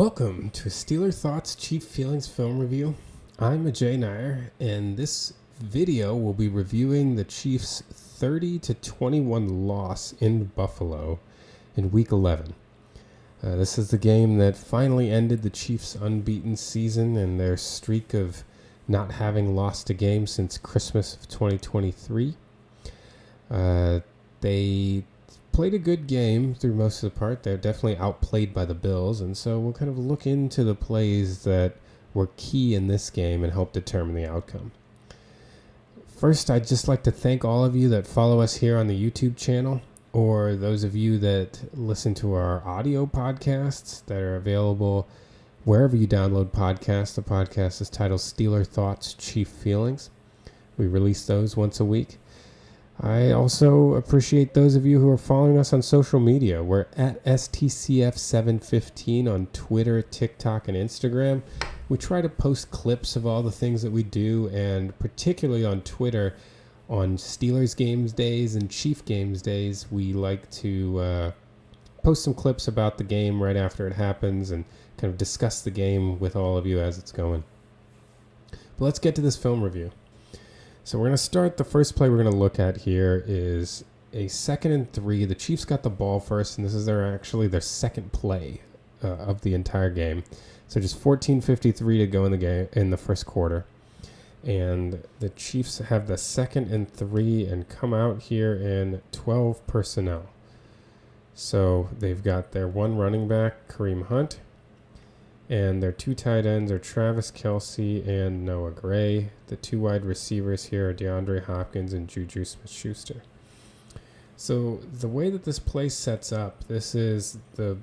Welcome to Steeler Thoughts Chief Feelings Film Review. I'm Ajay Nair, and this video will be reviewing the Chiefs' 30-21 loss in Buffalo in Week 11. This is the game that finally ended the Chiefs' unbeaten season and their streak of not having lost a game since Christmas of 2023. They played a good game through most of the part. They're definitely outplayed by the Bills, and so we'll kind of look into the plays that were key in this game and help determine the outcome. First, I'd just like to thank all of you that follow us here on the YouTube channel, or those of you that listen to our audio podcasts that are available wherever you download podcasts. The podcast is titled Steeler Thoughts Chief Feelings. We release those once a week. I also appreciate those of you who are following us on social media. We're at STCF715 on Twitter, TikTok, and Instagram. We try to post clips of all the things that we do, and particularly on Twitter, on Steelers games days and Chief games days, we like to post some clips about the game right after it happens and kind of discuss the game with all of you as it's going. But let's get to this film review. So we're going to start. The first play we're going to look at here is a 2nd and 3. The Chiefs got the ball first, and this is their second play of the entire game. So just 14:53 to go in the game in the first quarter, and the Chiefs have the 2nd and 3 and come out here in 12 personnel. So they've got their one running back, Kareem Hunt, and their two tight ends are Travis Kelce and Noah Gray. The two wide receivers here are DeAndre Hopkins and Juju Smith-Schuster. So the way that this play sets up, this is the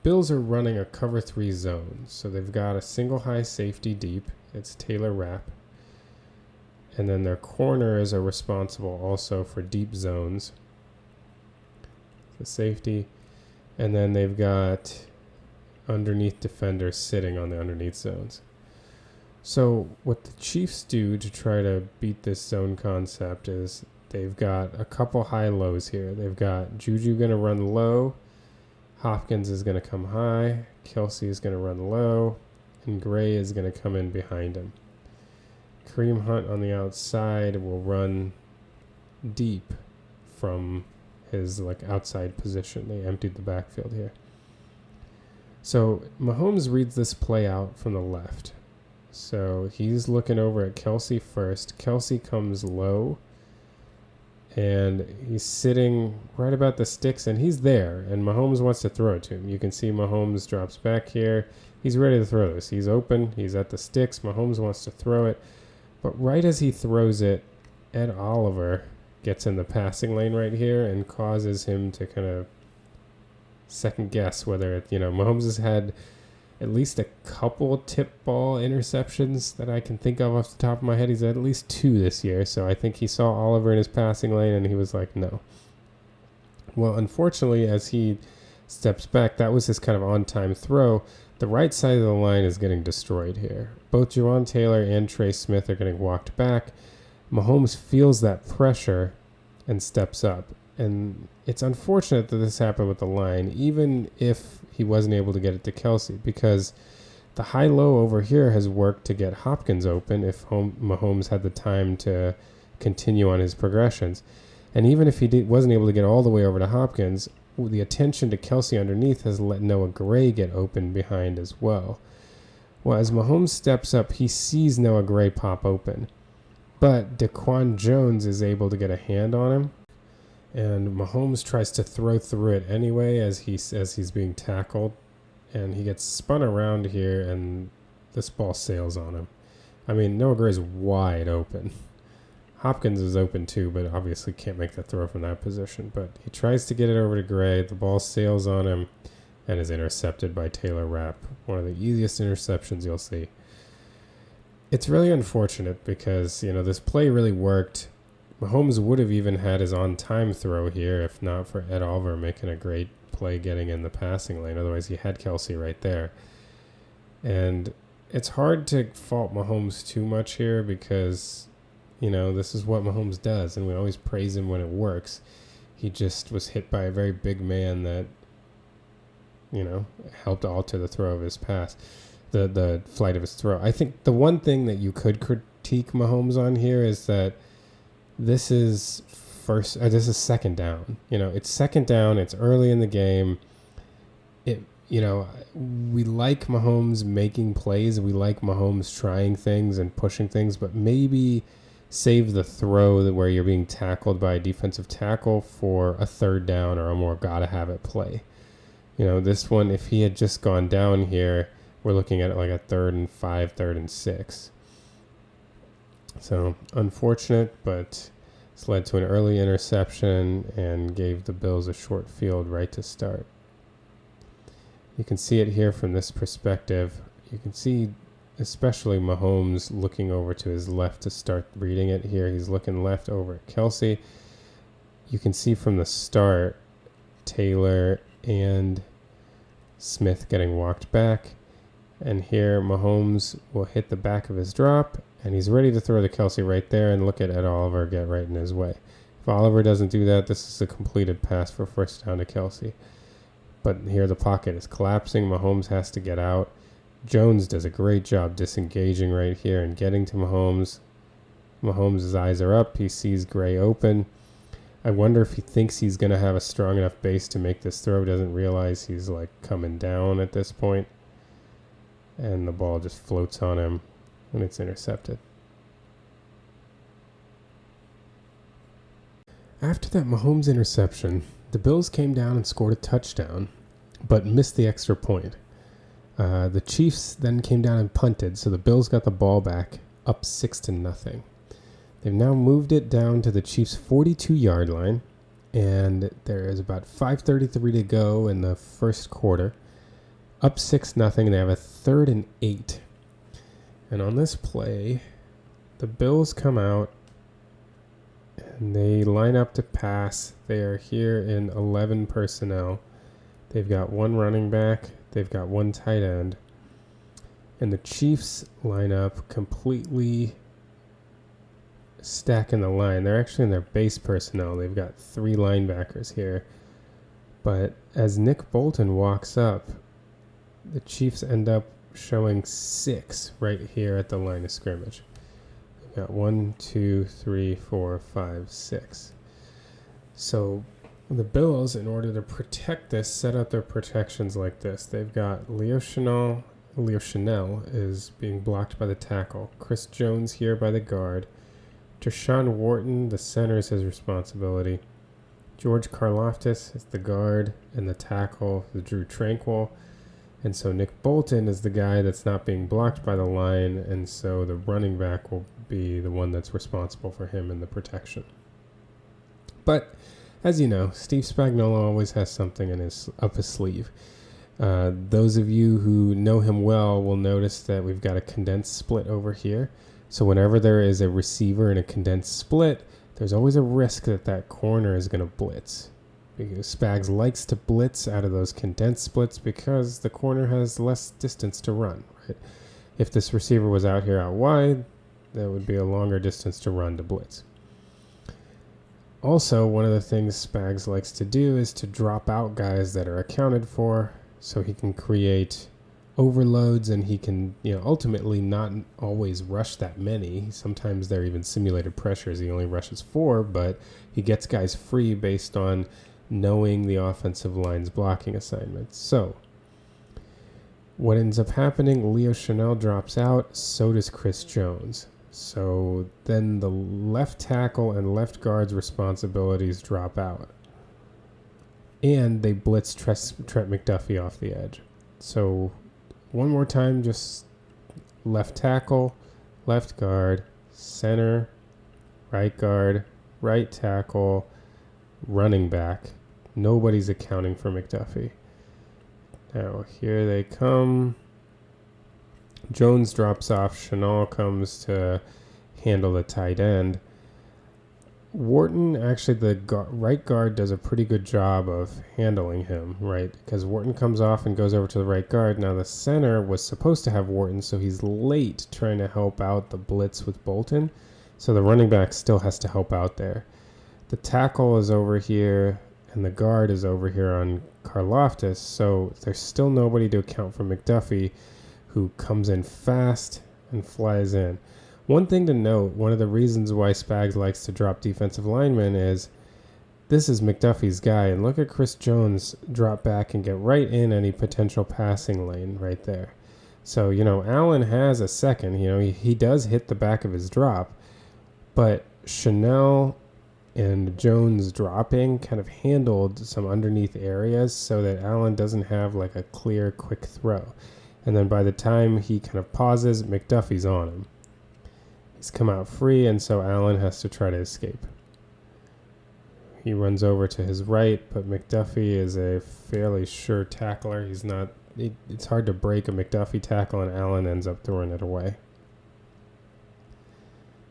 Bills are running a cover 3 zone. So they've got a single high safety deep. It's Taylor Rapp. And then their corners are responsible also for deep zones. The safety. And then they've got underneath defenders sitting on the underneath zones. So what the Chiefs do to try to beat this zone concept is they've got a couple high-lows here. They've got Juju going to run low, Hopkins is going to come high, Kelce is going to run low, and Gray is going to come in behind him. Kareem Hunt on the outside will run deep from his outside position. They emptied the backfield here. So Mahomes reads this play out from the left. So he's looking over at Kelce first. Kelce comes low, and he's sitting right about the sticks, and he's there, and Mahomes wants to throw it to him. You can see Mahomes drops back here. He's ready to throw this. He's open. He's at the sticks. Mahomes wants to throw it. But right as he throws it, Ed Oliver gets in the passing lane right here and causes him to kind of second guess whether Mahomes has had at least a couple tip ball interceptions that I can think of off the top of my head. He's had at least 2 this year, so I think he saw Oliver in his passing lane and he was like, no. Well, unfortunately, as he steps back, that was his kind of on-time throw. The right side of the line is getting destroyed here. Both Jawan Taylor and Trey Smith are getting walked back. Mahomes feels that pressure and steps up. And it's unfortunate that this happened with the line, even if he wasn't able to get it to Kelce, because the high-low over here has worked to get Hopkins open if Mahomes had the time to continue on his progressions. And even if he wasn't able to get all the way over to Hopkins, the attention to Kelce underneath has let Noah Gray get open behind as well. Well, as Mahomes steps up, he sees Noah Gray pop open. But Daquan Jones is able to get a hand on him. And Mahomes tries to throw through it anyway as he's being tackled. And he gets spun around here, and this ball sails on him. I mean, Noah Gray is wide open. Hopkins is open too, but obviously can't make that throw from that position. But he tries to get it over to Gray. The ball sails on him and is intercepted by Taylor Rapp. One of the easiest interceptions you'll see. It's really unfortunate because, this play really worked. Mahomes would have even had his on-time throw here if not for Ed Oliver making a great play getting in the passing lane. Otherwise, he had Kelce right there. And it's hard to fault Mahomes too much here because, this is what Mahomes does, and we always praise him when it works. He just was hit by a very big man that helped alter the throw of his pass, the flight of his throw. I think the one thing that you could critique Mahomes on here is that this is second down. It's second down. It's early in the game. We like Mahomes making plays. We like Mahomes trying things and pushing things, but maybe save the throw where you're being tackled by a defensive tackle for a third down or a more gotta-have-it play. This one, if he had just gone down here, we're looking at like a 3rd and 5, 3rd and 6. So unfortunate, but it's led to an early interception and gave the Bills a short field right to start. You can see it here from this perspective. You can see especially Mahomes looking over to his left to start reading it here. He's looking left over at Kelsey. You can see from the start Taylor and Smith getting walked back. And here Mahomes will hit the back of his drop, and he's ready to throw to Kelsey right there, and look at Ed Oliver get right in his way. If Oliver doesn't do that, this is a completed pass for first down to Kelsey. But here the pocket is collapsing. Mahomes has to get out. Jones does a great job disengaging right here and getting to Mahomes. Mahomes' eyes are up. He sees Gray open. I wonder if he thinks he's going to have a strong enough base to make this throw. Doesn't realize he's like coming down at this point. And the ball just floats on him and it's intercepted. After that Mahomes interception, the Bills came down and scored a touchdown, but missed the extra point. The Chiefs then came down and punted, so the Bills got the ball back, up 6-0. They've now moved it down to the Chiefs' 42-yard line, and there is about 5:33 to go in the first quarter. Up 6-0, and they have a 3rd and 8. And on this play, the Bills come out, and they line up to pass. They are here in 11 personnel. They've got one running back. They've got one tight end. And the Chiefs line up completely stacking the line. They're actually in their base personnel. They've got 3 linebackers here. But as Nick Bolton walks up, the Chiefs end up showing 6 right here at the line of scrimmage. We've got 1, 2, 3, 4, 5, 6. So the Bills, in order to protect this, set up their protections like this. They've got Leo Chenal is being blocked by the tackle. Chris Jones here by the guard. Deshaun Wharton, the center, is his responsibility. George Karlaftis is the guard, and the tackle is Drew Tranquil. And so Nick Bolton is the guy that's not being blocked by the line, and so the running back will be the one that's responsible for him in the protection. But as you know, Steve Spagnuolo always has something up his sleeve. Those of you who know him well will notice that we've got a condensed split over here. So whenever there is a receiver in a condensed split, there's always a risk that corner is going to blitz. Because Spags likes to blitz out of those condensed splits because the corner has less distance to run. Right? If this receiver was out here out wide, that would be a longer distance to run to blitz. Also, one of the things Spags likes to do is to drop out guys that are accounted for so he can create overloads, and he can, ultimately not always rush that many. Sometimes they're even simulated pressures. He only rushes 4, but he gets guys free based on knowing the offensive line's blocking assignments. So what ends up happening, Leo Chenal drops out, so does Chris Jones. So then the left tackle and left guard's responsibilities drop out. And they blitz Trent McDuffie off the edge. So one more time, just left tackle, left guard, center, right guard, right tackle, running back. Nobody's accounting for McDuffie. Now here they come. Jones drops off. Chenal comes to handle the tight end. Wharton, actually the right guard does a pretty good job of handling him, right? Because Wharton comes off and goes over to the right guard. Now the center was supposed to have Wharton, so he's late trying to help out the blitz with Bolton. So the running back still has to help out there. The tackle is over here, and the guard is over here on Karlaftis, so there's still nobody to account for McDuffie, who comes in fast and flies in. One thing to note, one of the reasons why Spags likes to drop defensive linemen is this is McDuffie's guy, and look at Chris Jones drop back and get right in any potential passing lane right there. So, Allen has a second. He does hit the back of his drop, but Chanel and Jones dropping kind of handled some underneath areas so that Allen doesn't have like a clear, quick throw. And then by the time he kind of pauses, McDuffie's on him. He's come out free, and so Allen has to try to escape. He runs over to his right, but McDuffie is a fairly sure tackler. It's hard to break a McDuffie tackle, and Allen ends up throwing it away.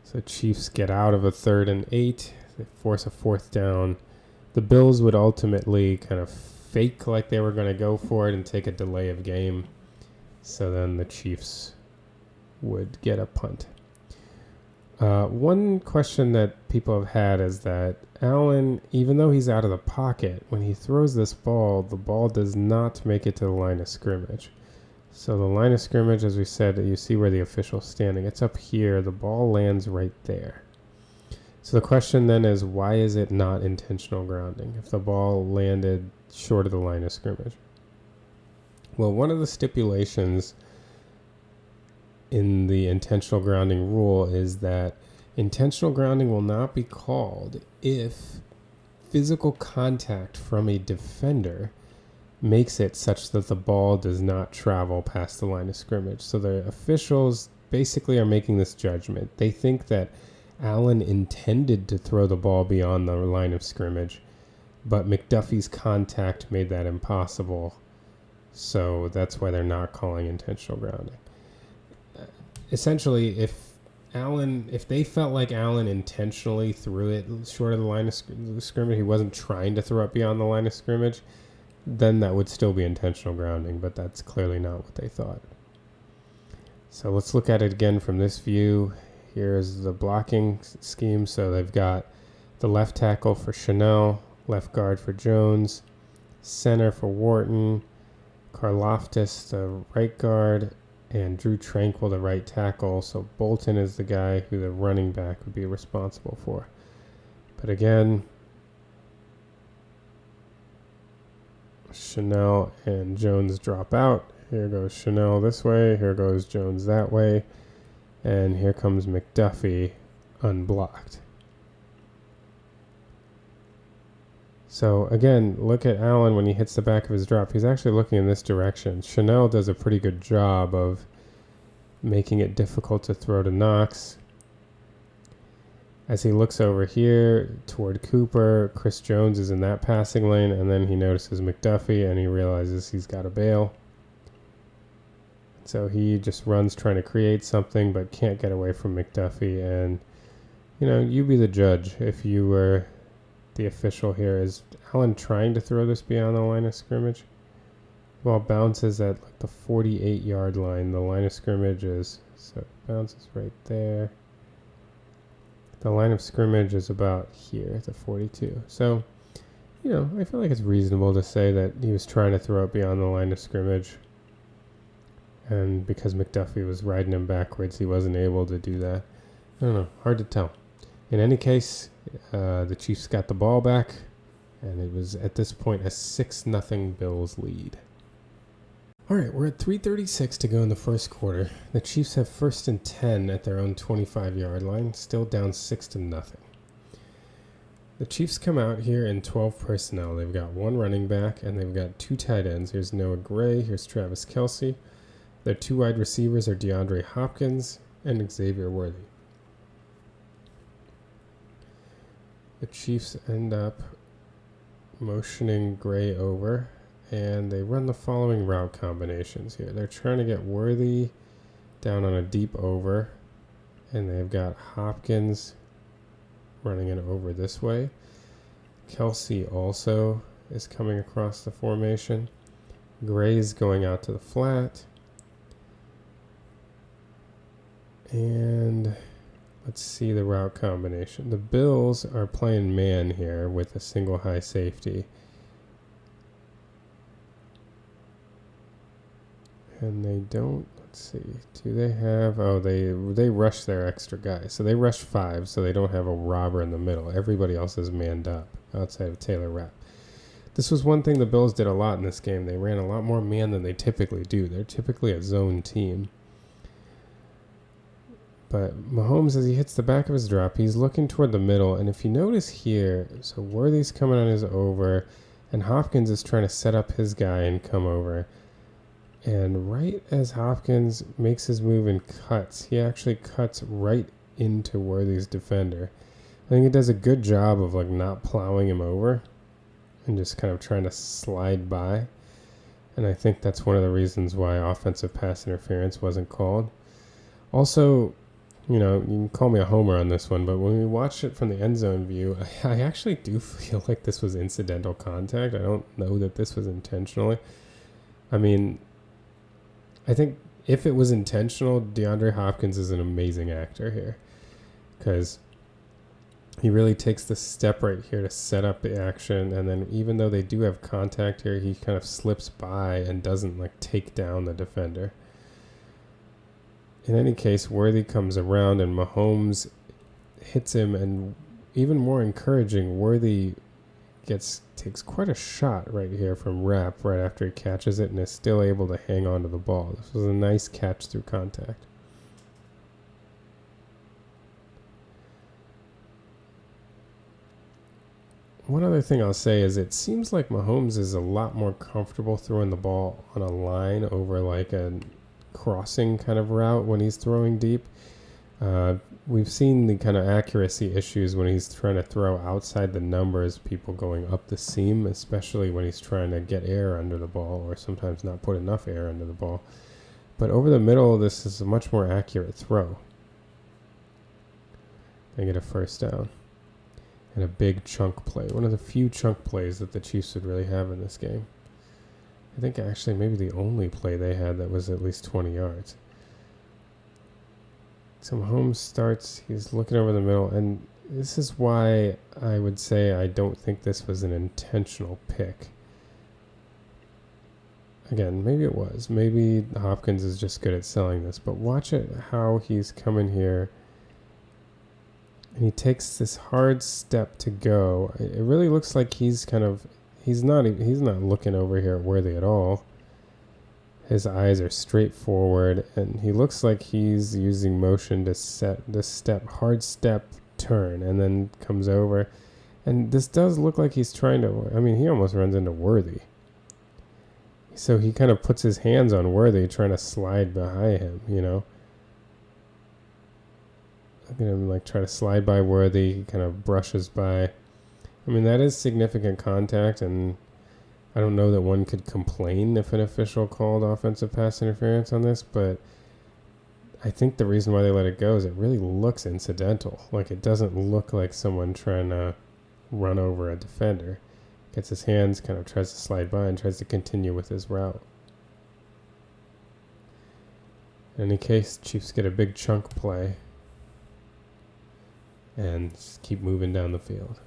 So Chiefs get out of a 3rd and 8. They force a 4th down. The Bills would ultimately kind of fake like they were going to go for it and take a delay of game. So then the Chiefs would get a punt. One question that people have had is that Allen, even though he's out of the pocket, when he throws this ball, the ball does not make it to the line of scrimmage. So the line of scrimmage, as we said, you see where the official's standing. It's up here. The ball lands right there. So the question then is, why is it not intentional grounding if the ball landed short of the line of scrimmage? Well, one of the stipulations in the intentional grounding rule is that intentional grounding will not be called if physical contact from a defender makes it such that the ball does not travel past the line of scrimmage. So the officials basically are making this judgment. They think that Allen intended to throw the ball beyond the line of scrimmage, but McDuffie's contact made that impossible. So that's why they're not calling intentional grounding. Essentially, if they felt like Allen intentionally threw it short of the line of scrimmage, he wasn't trying to throw it beyond the line of scrimmage, then that would still be intentional grounding, but that's clearly not what they thought. So let's look at it again from this view. Here's the blocking scheme. So they've got the left tackle for Chanel, left guard for Jones, center for Wharton, Karlaftis, the right guard, and Drew Tranquil, the right tackle. So Bolton is the guy who the running back would be responsible for. But again, Chanel and Jones drop out. Here goes Chanel this way. Here goes Jones that way. And here comes McDuffie unblocked. So again, look at Allen when he hits the back of his drop. He's actually looking in this direction. Chanel does a pretty good job of making it difficult to throw to Knox. As he looks over here toward Cooper, Chris Jones is in that passing lane, and then he notices McDuffie and he realizes he's got to bail. So he just runs trying to create something but can't get away from McDuffie. And, you be the judge if you were the official here. Is Allen trying to throw this beyond the line of scrimmage? Ball bounces at like the 48-yard line. The line of scrimmage so it bounces right there. The line of scrimmage is about here at the 42. So, I feel like it's reasonable to say that he was trying to throw it beyond the line of scrimmage. And because McDuffie was riding him backwards, he wasn't able to do that. I don't know. Hard to tell. In any case, the Chiefs got the ball back, and it was at this point a 6-0 Bills lead. All right, we're at 3:36 to go in the first quarter. The Chiefs have 1st and 10 at their own 25-yard line, still down 6-0. The Chiefs come out here in 12 personnel. They've got one running back, and they've got 2 tight ends. Here's Noah Gray, here's Travis Kelce. Their 2 wide receivers are DeAndre Hopkins and Xavier Worthy. The Chiefs end up motioning Gray over, and they run the following route combinations here. They're trying to get Worthy down on a deep over, and they've got Hopkins running an over this way. Kelce also is coming across the formation. Gray's going out to the flat. And let's see the route combination. The Bills are playing man here with a single high safety. And they don't, let's see, do they have, they rush their extra guy. So they rush 5, so they don't have a robber in the middle. Everybody else is manned up outside of Taylor Rapp. This was one thing the Bills did a lot in this game. They ran a lot more man than they typically do. They're typically a zone team. But Mahomes, as he hits the back of his drop, he's looking toward the middle. And if you notice here, so Worthy's coming on his over, and Hopkins is trying to set up his guy and come over. And right as Hopkins makes his move and cuts, he actually cuts right into Worthy's defender. I think he does a good job of like not plowing him over and just kind of trying to slide by. And I think that's one of the reasons why offensive pass interference wasn't called. Also, you know, you can call me a homer on this one, but when we watched it from the end zone view, I actually do feel like this was incidental contact. I don't know that this was intentionally. I mean, I think if it was intentional, DeAndre Hopkins is an amazing actor here because he really takes the step right here to set up the action. And then even though they do have contact here, he kind of slips by and doesn't like take down the defender. In any case, Worthy comes around and Mahomes hits him, and even more encouraging, Worthy takes quite a shot right here from Rapp right after he catches it and is still able to hang on to the ball. This was a nice catch through contact. One other thing I'll say is it seems like Mahomes is a lot more comfortable throwing the ball on a line over like a crossing kind of route when he's throwing deep. We've seen the kind of accuracy issues when he's trying to throw outside the numbers, people going up the seam, especially when he's trying to get air under the ball or sometimes not put enough air under the ball. But over the middle, this is a much more accurate throw. They get a first down. And a big chunk play. One of the few chunk plays that the Chiefs would really have in this game. I think actually maybe the only play they had that was at least 20 yards. So Mahomes starts, he's looking over the middle, and this is why I would say I don't think this was an intentional pick. Again, maybe it was. Maybe Hopkins is just good at selling this, but watch it how he's coming here. And he takes this hard step to go. It really looks like he's not looking over here at Worthy at all. His eyes are straight forward, and he looks like he's using motion to set this hard step turn, and then comes over. And this does look like he's trying to, he almost runs into Worthy. So he kind of puts his hands on Worthy, trying to slide behind him, you know. Look at him like try to slide by Worthy. He kind of brushes by. That is significant contact, and I don't know that one could complain if an official called offensive pass interference on this, but I think the reason why they let it go is it really looks incidental. Like it doesn't look like someone trying to run over a defender. Gets his hands, kind of tries to slide by and tries to continue with his route. In any case, Chiefs get a big chunk play and just keep moving down the field.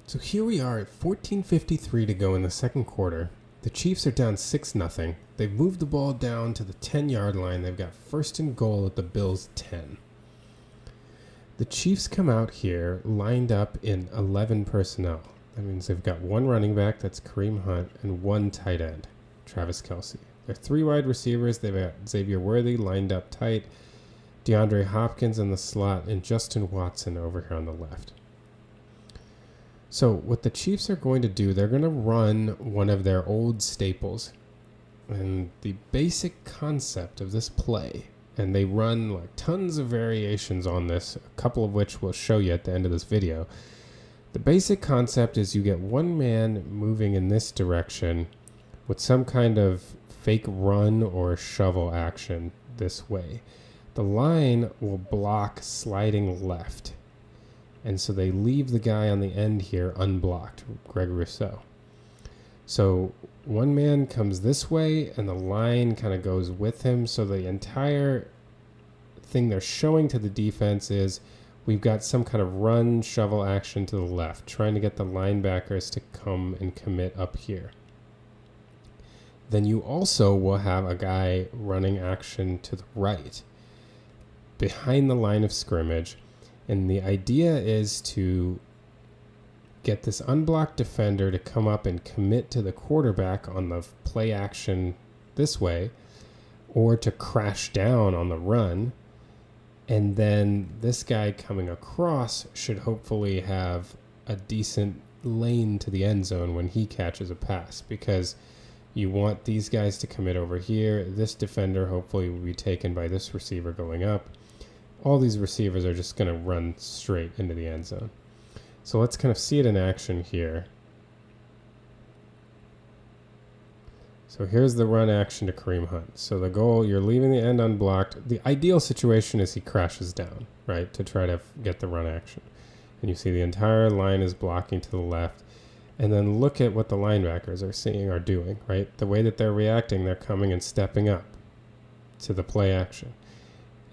So here we are at 14:53 to go in the second quarter. The Chiefs are down 6-0. They've moved the ball down to the 10-yard line. They've got first and goal at the Bills' 10. The Chiefs come out here lined up in 11 personnel. That means they've got one running back, that's Kareem Hunt, and one tight end, Travis Kelce. They're three wide receivers. They've got Xavier Worthy lined up tight, DeAndre Hopkins in the slot, and Justin Watson over here on the left. So what the Chiefs are going to do, they're going to run one of their old staples. And the basic concept of this play, and they run like tons of variations on this, a couple of which we'll show you at the end of this video. The basic concept is you get one man moving in this direction with some kind of fake run or shovel action this way. The line will block sliding left. And so they leave the guy on the end here unblocked, Greg Rousseau. So one man comes this way and the line kind of goes with him. So the entire thing they're showing to the defense is we've got some kind of run shovel action to the left, trying to get the linebackers to come and commit up here. Then you also will have a guy running action to the right, behind the line of scrimmage. And the idea is to get this unblocked defender to come up and commit to the quarterback on the play action this way, or to crash down on the run. And then this guy coming across should hopefully have a decent lane to the end zone when he catches a pass, because you want these guys to commit over here. This defender hopefully will be taken by this receiver going up. All these receivers are just going to run straight into the end zone. So let's kind of see it in action here. So here's the run action to Kareem Hunt. So the goal, you're leaving the end unblocked. The ideal situation is he crashes down, right, to try to get the run action. And you see the entire line is blocking to the left. And then look at what the linebackers are doing, right? The way that they're reacting, they're coming and stepping up to the play action.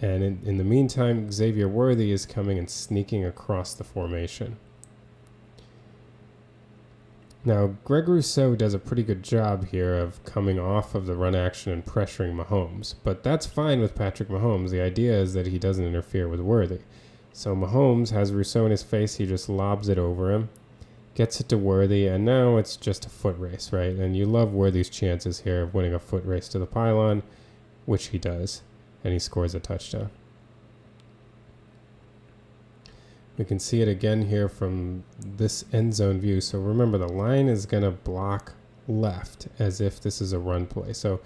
And in the meantime, Xavier Worthy is coming and sneaking across the formation. Now, Greg Rousseau does a pretty good job here of coming off of the run action and pressuring Mahomes, but that's fine with Patrick Mahomes. The idea is that he doesn't interfere with Worthy. So Mahomes has Rousseau in his face. He just lobs it over him, gets it to Worthy, and now it's just a foot race, right? And you love Worthy's chances here of winning a foot race to the pylon, which he does, and he scores a touchdown. We can see it again here from this end zone view. So remember, the line is going to block left as if this is a run play. So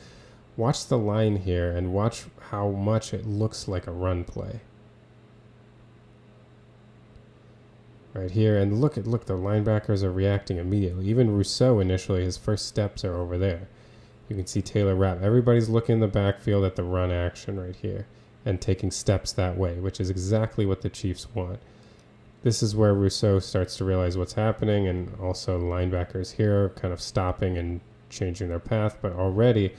watch the line here and watch how much it looks like a run play. Right here, and look, the linebackers are reacting immediately. Even Rousseau initially, his first steps are over there. You can see Taylor Rapp. Everybody's looking in the backfield at the run action right here and taking steps that way, which is exactly what the Chiefs want. This is where Rousseau starts to realize what's happening, and also linebackers here kind of stopping and changing their path. But already,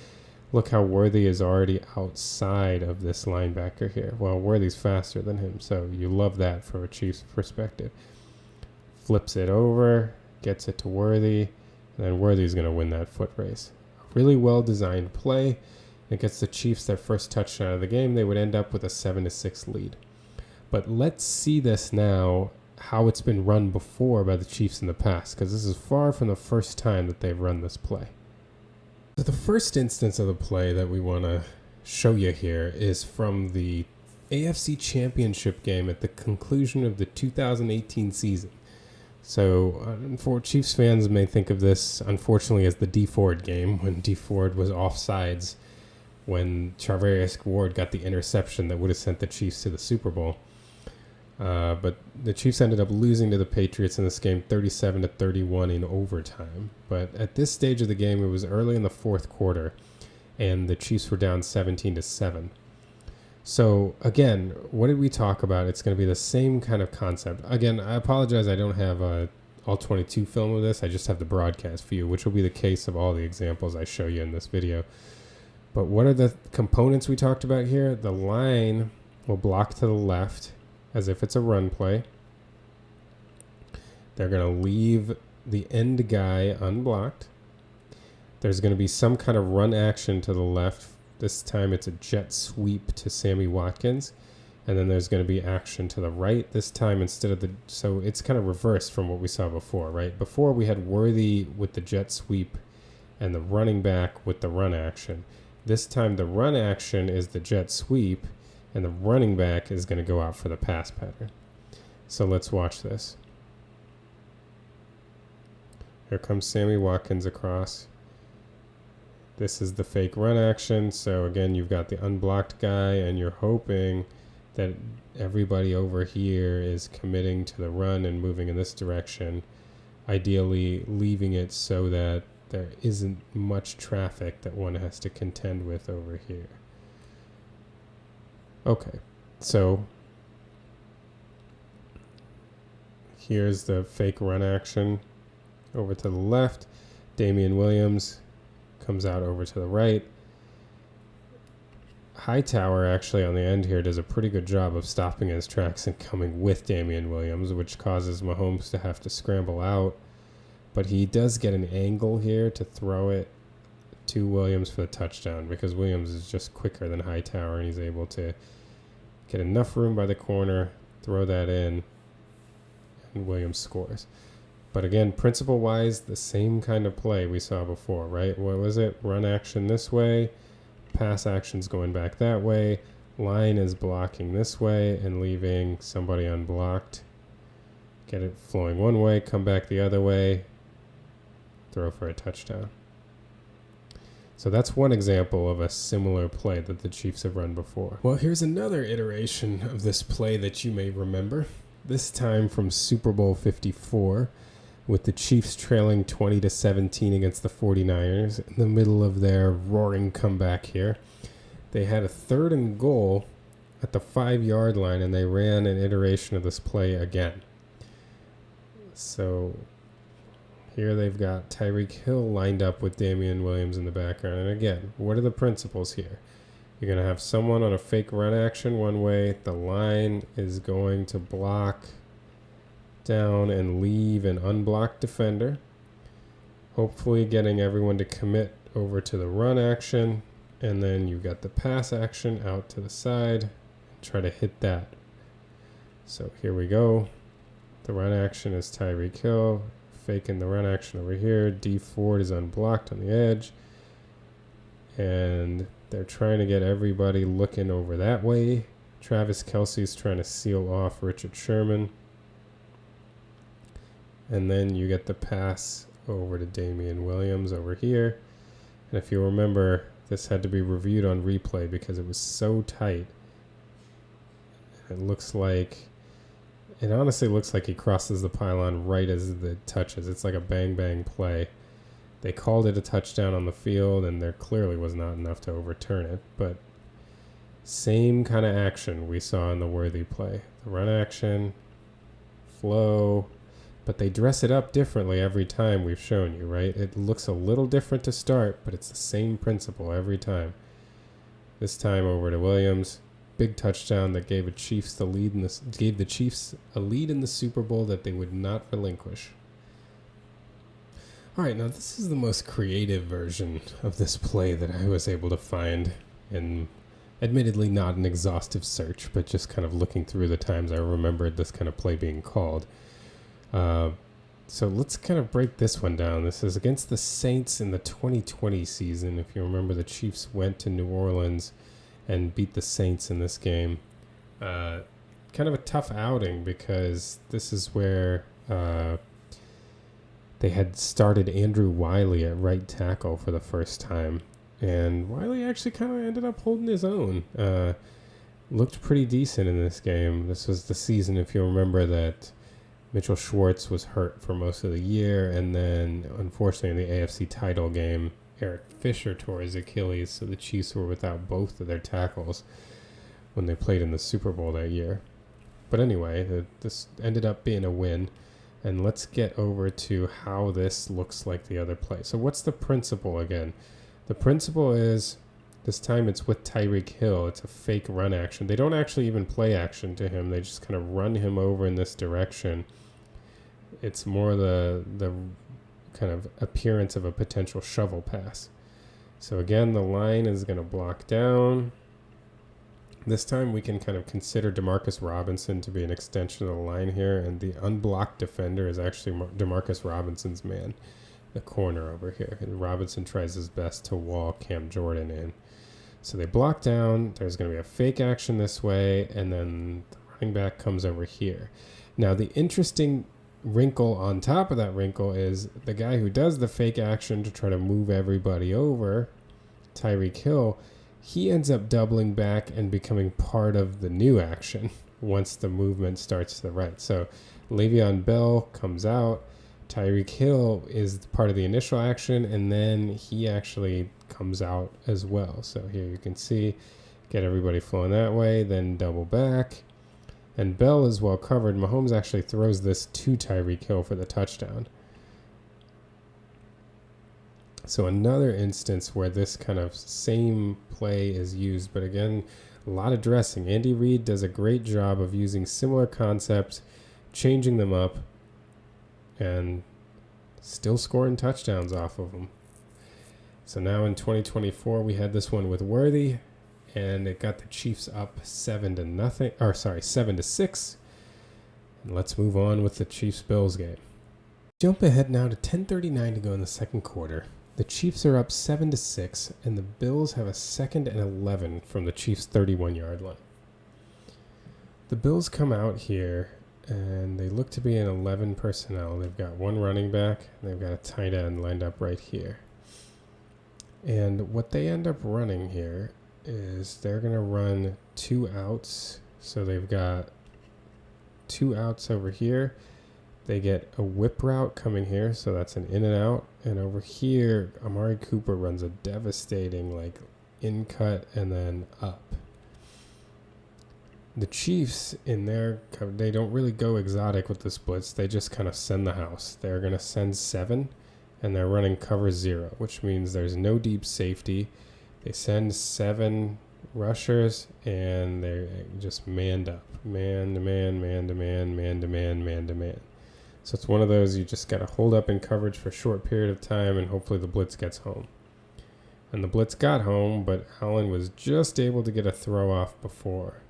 look how Worthy is already outside of this linebacker here. Well, Worthy's faster than him, so you love that from a Chiefs perspective. Flips it over, gets it to Worthy, and then Worthy's going to win that foot race. A really well-designed play. It gets the Chiefs their first touchdown of the game. They would end up with a 7-6 lead. But let's see this now, how it's been run before by the Chiefs in the past, because this is far from the first time that they've run this play. So the first instance of the play that we want to show you here is from the AFC Championship game at the conclusion of the 2018 season. So for Chiefs fans may think of this, unfortunately, as the D Ford game, when D Ford was offsides, when Charvarius Ward got the interception that would have sent the Chiefs to the Super Bowl. But the Chiefs ended up losing to the Patriots in this game 37-31 in overtime. But at this stage of the game, it was early in the fourth quarter, and the Chiefs were down 17-7. So again, what did we talk about? It's going to be the same kind of concept. Again, I apologize, I don't have all 22 film of this. I just have the broadcast view, which will be the case of all the examples I show you in this video. But what are the components we talked about here? The line will block to the left as if it's a run play. They're going to leave the end guy unblocked. There's going to be some kind of run action to the left. This time it's a jet sweep to Sammy Watkins. And then there's going to be action to the right. This time instead of so it's kind of reversed from what we saw before, right? Before we had Worthy with the jet sweep and the running back with the run action. This time the run action is the jet sweep, and the running back is going to go out for the pass pattern. So let's watch this. Here comes Sammy Watkins across. This is the fake run action. So again, you've got the unblocked guy, and you're hoping that everybody over here is committing to the run and moving in this direction, ideally leaving it so that there isn't much traffic that one has to contend with over here. Okay, so here's the fake run action over to the left. Damian Williams comes out over to the right. Hightower actually on the end here does a pretty good job of stopping his tracks and coming with Damian Williams, which causes Mahomes to have to scramble out. But he does get an angle here to throw it to Williams for the touchdown, because Williams is just quicker than Hightower, and he's able to get enough room by the corner, throw that in, and Williams scores. But again, principle-wise, the same kind of play we saw before, right? What was it? Run action this way, pass action's going back that way, line is blocking this way and leaving somebody unblocked. Get it flowing one way, come back the other way, throw for a touchdown. So that's one example of a similar play that the Chiefs have run before. Well, here's another iteration of this play that you may remember, this time from Super Bowl 54, with the Chiefs trailing 20-17 against the 49ers in the middle of their roaring comeback here. They had a 3rd and goal at the 5-yard line, and they ran an iteration of this play again. So here they've got Tyreek Hill lined up with Damian Williams in the background. And again, what are the principles here? You're going to have someone on a fake run action one way. The line is going to block down and leave an unblocked defender. Hopefully getting everyone to commit over to the run action. And then you've got the pass action out to the side. Try to hit that. So here we go. The run action is Tyreek Hill. Faking the run action over here. D Ford is unblocked on the edge. And they're trying to get everybody looking over that way. Travis Kelce's trying to seal off Richard Sherman. And then you get the pass over to Damian Williams over here. And if you remember, this had to be reviewed on replay because it was so tight. It honestly looks like he crosses the pylon right as it touches. It's like a bang-bang play. They called it a touchdown on the field, and there clearly was not enough to overturn it. But same kind of action we saw in the Worthy play. The run action, flow, but they dress it up differently every time we've shown you, right? It looks a little different to start, but it's the same principle every time. This time over to Williams. Big touchdown that gave the Chiefs a lead in the Super Bowl that they would not relinquish. All right, now this is the most creative version of this play that I was able to find, and admittedly not an exhaustive search, but just kind of looking through the times I remembered this kind of play being called. So let's kind of break this one down. This is against the Saints in the 2020 season. If you remember, the Chiefs went to New Orleans and beat the Saints in this game. Kind of a tough outing because this is where they had started Andrew Wiley at right tackle for the first time. And Wiley actually kind of ended up holding his own. Looked pretty decent in this game. This was the season, if you remember, that Mitchell Schwartz was hurt for most of the year. And then, unfortunately, in the AFC title game, Eric Fisher tore his Achilles, so the Chiefs were without both of their tackles when they played in the Super Bowl that year. But anyway, this ended up being a win. And let's get over to how this looks like the other play. So what's the principle again? The principle is, this time it's with Tyreek Hill. It's a fake run action. They don't actually even play action to him. They just kind of run him over in this direction. It's more the kind of appearance of a potential shovel pass. So again, the line is going to block down. This time we can kind of consider DeMarcus Robinson to be an extension of the line here, and the unblocked defender is actually DeMarcus Robinson's man, the corner over here. And Robinson tries his best to wall Cam Jordan in. So they block down. There's going to be a fake action this way, and then the running back comes over here. Now the interesting wrinkle on top of that wrinkle is the guy who does the fake action to try to move everybody over, Tyreek Hill, he ends up doubling back and becoming part of the new action once the movement starts to the right. So Le'Veon Bell comes out, Tyreek Hill is part of the initial action, and then he actually comes out as well. So here you can see, get everybody flowing that way, then double back. And Bell is well covered. Mahomes actually throws this to Tyreek Hill for the touchdown. So another instance where this kind of same play is used, but again, a lot of dressing. Andy Reid does a great job of using similar concepts, changing them up, and still scoring touchdowns off of them. So now in 2024, we had this one with Worthy, and it got the Chiefs up 7-6. And let's move on with the Chiefs-Bills game. Jump ahead now to 10:39 to go in the second quarter. The Chiefs are up 7-6, and the Bills have a 2nd and 11 from the Chiefs' 31-yard line. The Bills come out here, and they look to be in 11 personnel. They've got one running back, and they've got a tight end lined up right here. And what they end up running here is they're going to run 2 outs. So they've got 2 outs over here. They get a whip route coming here, so that's an in and out. And over here, Amari Cooper runs a devastating in cut and then up. The Chiefs, they don't really go exotic with this blitz. They just kind of send the house. They're going to send 7, and they're running cover 0, which means there's no deep safety. They send 7 rushers, and they're just manned up. Man to man, man to man, man to man, man to man. So it's one of those you just got to hold up in coverage for a short period of time, and hopefully the blitz gets home. And the blitz got home, but Allen was just able to get a throw off before.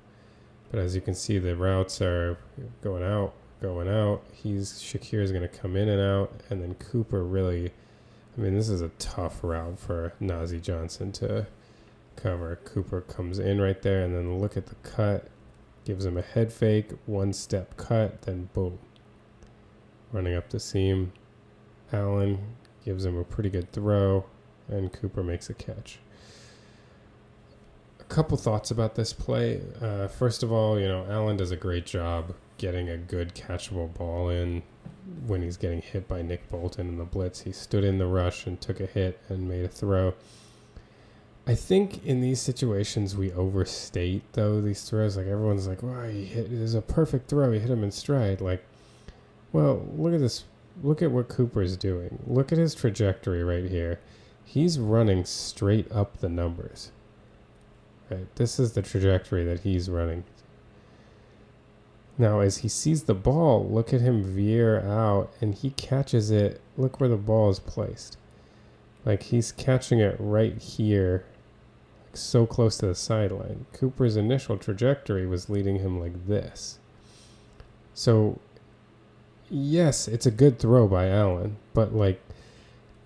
But as you can see, the routes are going out. Shakir is going to come in and out, and then Cooper this is a tough route for Najee Johnson to cover. Cooper comes in right there, and then look at the cut. Gives him a head fake, 1-step cut, then boom. Running up the seam. Allen gives him a pretty good throw, and Cooper makes a catch. A couple thoughts about this play. First of all, Allen does a great job getting a good catchable ball in when he's getting hit by Nick Bolton in the blitz. He stood in the rush and took a hit and made a throw. I think in these situations we overstate, though, these throws. Everyone's like, wow, it is a perfect throw. He hit him in stride. Well, look at this. Look at what Cooper's doing. Look at his trajectory right here. He's running straight up the numbers. Right? This is the trajectory that he's running. Now, as he sees the ball, look at him veer out, and he catches it. Look where the ball is placed. He's catching it right here, so close to the sideline. Cooper's initial trajectory was leading him like this. So, yes, it's a good throw by Allen, but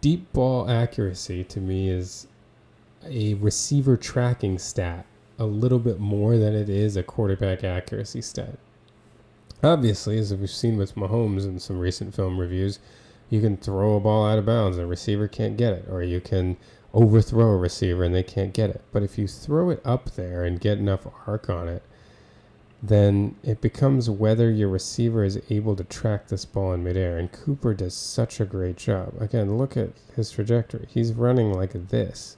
deep ball accuracy to me is a receiver tracking stat a little bit more than it is a quarterback accuracy stat. Obviously, as we've seen with Mahomes in some recent film reviews, you can throw a ball out of bounds and a receiver can't get it, or you can overthrow a receiver and they can't get it. But if you throw it up there and get enough arc on it, then it becomes whether your receiver is able to track this ball in midair. And Cooper does such a great job. Again, look at his trajectory. He's running like this.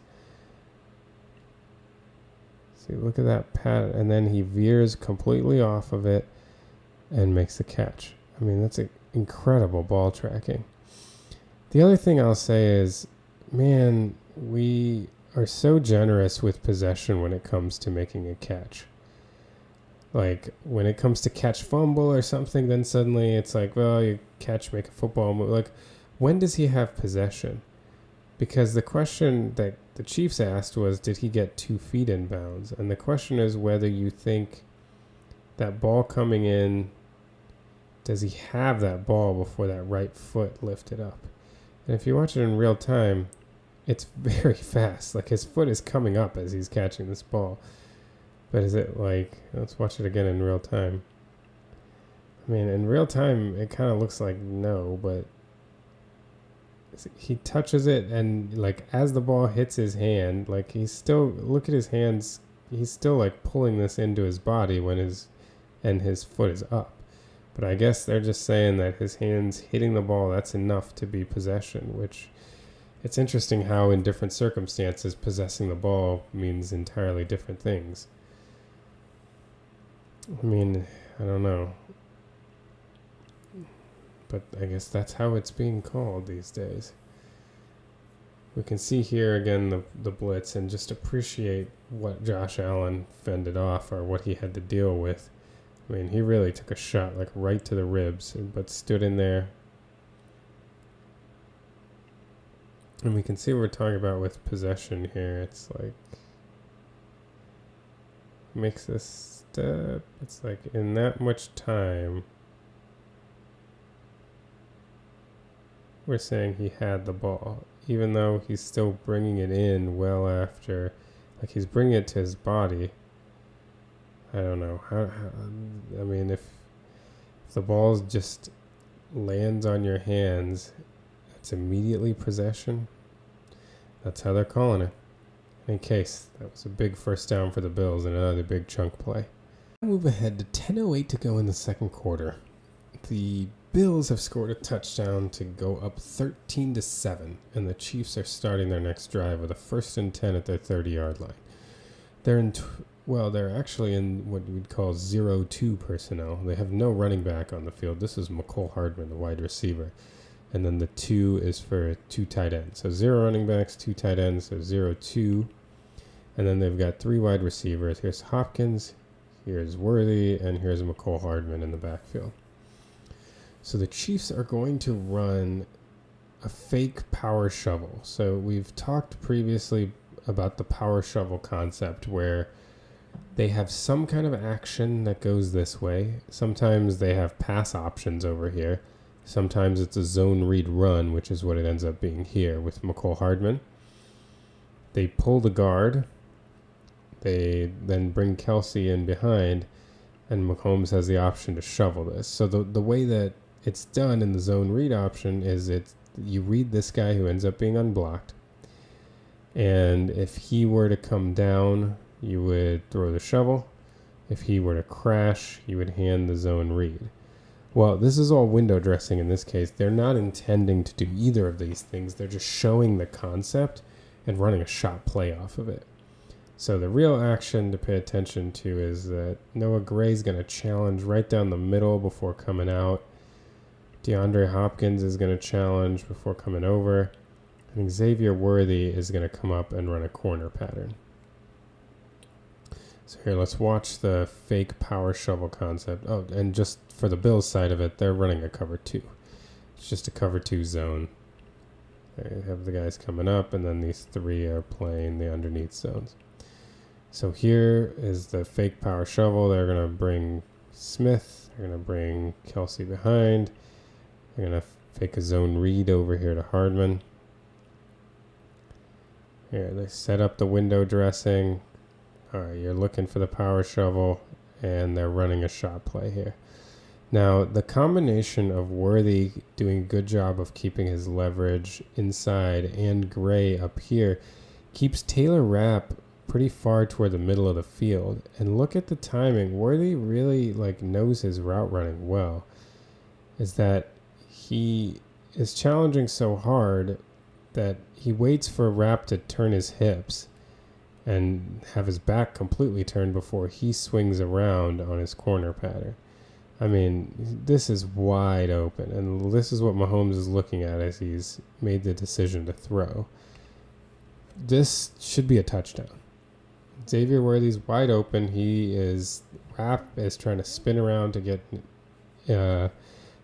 See, look at that pattern. And then he veers completely off of it and makes the catch. That's incredible ball tracking. The other thing I'll say is, man, we are so generous with possession when it comes to making a catch. When it comes to catch fumble or something, then suddenly it's well, you catch, make a football move. When does he have possession? Because the question that the Chiefs asked was, did he get 2 feet in bounds? And the question is whether you think that ball coming in, does he have that ball before that right foot lifted up? And if you watch it in real time, it's very fast. His foot is coming up as he's catching this ball. But is it let's watch it again in real time. In real time, it kind of looks like no, but he touches it, and as the ball hits his hand, he's still, look at his hands, he's still pulling this into his body when his foot is up. But I guess they're just saying that his hands hitting the ball, that's enough to be possession, which it's interesting how in different circumstances possessing the ball means entirely different things. I don't know. But I guess that's how it's being called these days. we can see here again the blitz and just appreciate what Josh Allen fended off or what he had to deal with. I mean, he really took a shot like right to the ribs, but stood in there. And we can see what we're talking about with possession here. It's like, makes this step. It's like in that much time, we're saying he had the ball, even though he's still bringing it in well after, like he's bringing it to his body. I don't know how I mean, if the ball just lands on your hands, it's immediately possession. That's how they're calling it. In case, that was a big first down for the Bills and another big chunk play. Move ahead to 10:08 to go in the second quarter. The Bills have scored a touchdown to go up 13-7, and the Chiefs are starting their next drive with a 1st and 10 at their 30-yard line. They're actually in what we'd call 0-2 personnel. They have no running back on the field. This is McCole Hardman, the wide receiver. And then the 2 is for 2 tight ends. So 0 running backs, 2 tight ends, so 0-2. And then they've got 3 wide receivers. Here's Hopkins, here's Worthy, and here's McCole Hardman in the backfield. So the Chiefs are going to run a fake power shovel. So we've talked previously about the power shovel concept where they have some kind of action that goes this way. Sometimes they have pass options over here. Sometimes it's a zone read run, which is what it ends up being here with McCole Hardman. They pull the guard. They then bring Kelsey in behind, and Mahomes has the option to shovel this. So the way that it's done in the zone read option is you read this guy who ends up being unblocked, and if he were to come down, you would throw the shovel. If he were to crash, you would hand the zone read. Well, this is all window dressing in this case. They're not intending to do either of these things. They're just showing the concept and running a shot play off of it. So the real action to pay attention to is that Noah Gray's going to challenge right down the middle before coming out. DeAndre Hopkins is going to challenge before coming over. I think Xavier Worthy is going to come up and run a corner pattern. So here, let's watch the fake power shovel concept. Oh, and just for the Bills side of it, they're running a cover 2. It's just a cover 2 zone. They have the guys coming up, and then these 3 are playing the underneath zones. So here is the fake power shovel. They're going to bring Smith. They're going to bring Kelsey behind. They're going to fake a zone read over here to Hardman. Here, they set up the window dressing. All right, you're looking for the power shovel, and they're running a shot play here. Now, the combination of Worthy doing a good job of keeping his leverage inside and Gray up here keeps Taylor Rapp pretty far toward the middle of the field. And look at the timing. Worthy really knows his route running well. Is that he is challenging so hard that he waits for Rapp to turn his hips and have his back completely turned before he swings around on his corner pattern. I mean, this is wide open, and this is what Mahomes is looking at as he's made the decision to throw. This should be a touchdown. Xavier Worthy's wide open. Rapp is trying to spin around to get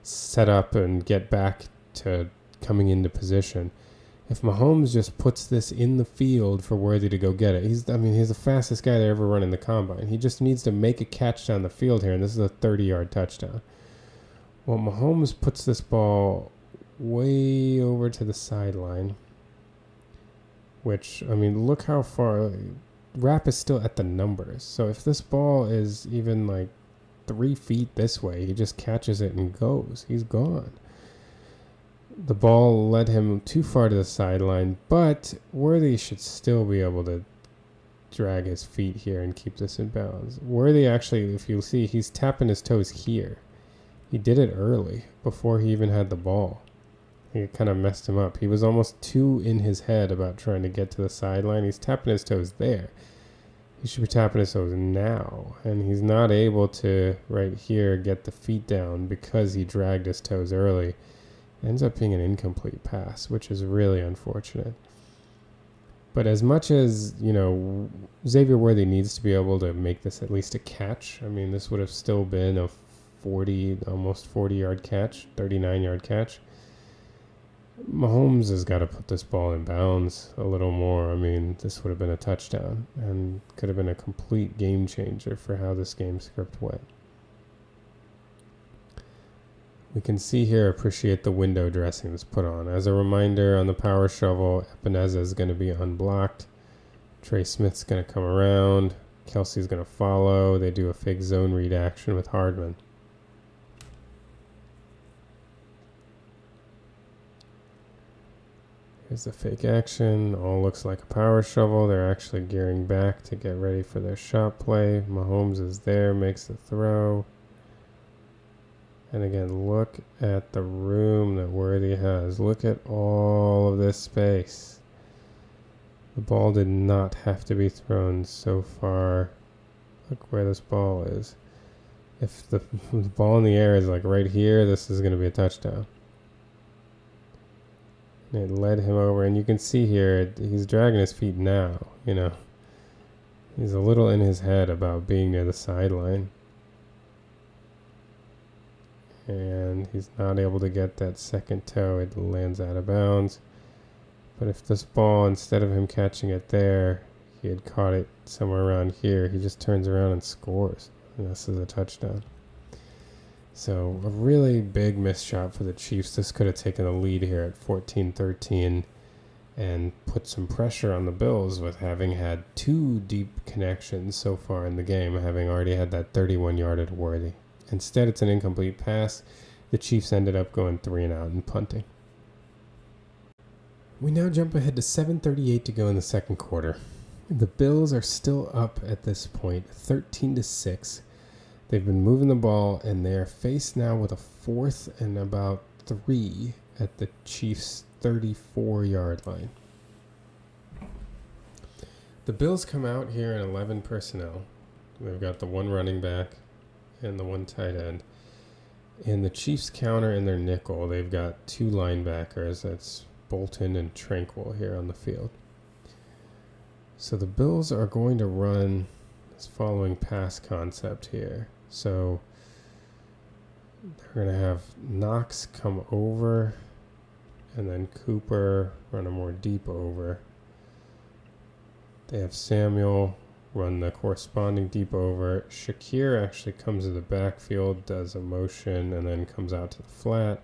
set up and get back to coming into position. If Mahomes just puts this in the field for Worthy to go get it, he's the fastest guy they ever run in the combine. He just needs to make a catch down the field here, and this is a 30-yard touchdown. Well, Mahomes puts this ball way over to the sideline, which, look how far. Rapp is still at the numbers. So if this ball is even 3 feet this way, he just catches it and goes. He's gone. The ball led him too far to the sideline, but Worthy should still be able to drag his feet here and keep this in bounds. Worthy actually, if you see, he's tapping his toes here. He did it early, before he even had the ball. It kind of messed him up. He was almost too in his head about trying to get to the sideline. He's tapping his toes there. He should be tapping his toes now, and he's not able to, right here, get the feet down because he dragged his toes early. Ends up being an incomplete pass, which is really unfortunate. But as much as, Xavier Worthy needs to be able to make this at least a catch. I mean, this would have still been a almost 40-yard catch, 39-yard catch. Mahomes has got to put this ball in bounds a little more. I mean, this would have been a touchdown and could have been a complete game changer for how this game script went. We can see here, appreciate the window dressing that's put on. As a reminder, on the power shovel, Epineza is going to be unblocked. Trey Smith's going to come around. Kelsey's going to follow. They do a fake zone read action with Hardman. Here's the fake action. All looks like a power shovel. They're actually gearing back to get ready for their shot play. Mahomes is there, makes the throw. And again, look at the room that Worthy has. Look at all of this space. The ball did not have to be thrown so far. Look where this ball is. If the ball in the air is like right here, this is going to be a touchdown. And it led him over, and you can see here, he's dragging his feet now, He's a little in his head about being near the sideline. And he's not able to get that second toe. It lands out of bounds. But if this ball, instead of him catching it there, he had caught it somewhere around here, he just turns around and scores. And this is a touchdown. So a really big missed shot for the Chiefs. This could have taken the lead here at 14-13 and put some pressure on the Bills with having had 2 deep connections so far in the game, having already had that 31-yarded Worthy. Instead, it's an incomplete pass. The Chiefs ended up going 3 and out and punting. We now jump ahead to 7:38 to go in the second quarter. The Bills are still up at this point, 13-6. They've been moving the ball, and they're faced now with a 4th and about 3 at the Chiefs' 34-yard line. The Bills come out here in 11 personnel. They've got the 1 running back and the 1 tight end. In the Chiefs counter in their nickel, they've got 2 linebackers. That's Bolton and Tranquil here on the field. So the Bills are going to run this following pass concept here. So they're going to have Knox come over and then Cooper run a more deep over. They have Samuel run the corresponding deep over. Shakir actually comes to the backfield, does a motion, and then comes out to the flat.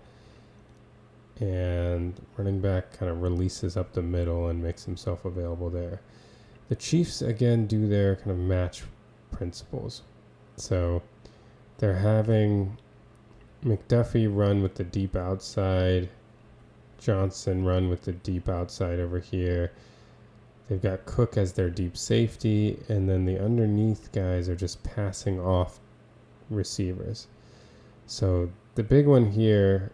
And running back kind of releases up the middle and makes himself available there. The Chiefs, again, do their kind of match principles. So they're having McDuffie run with the deep outside, Johnson run with the deep outside over here. They've got Cook as their deep safety, and then the underneath guys are just passing off receivers. So the big one here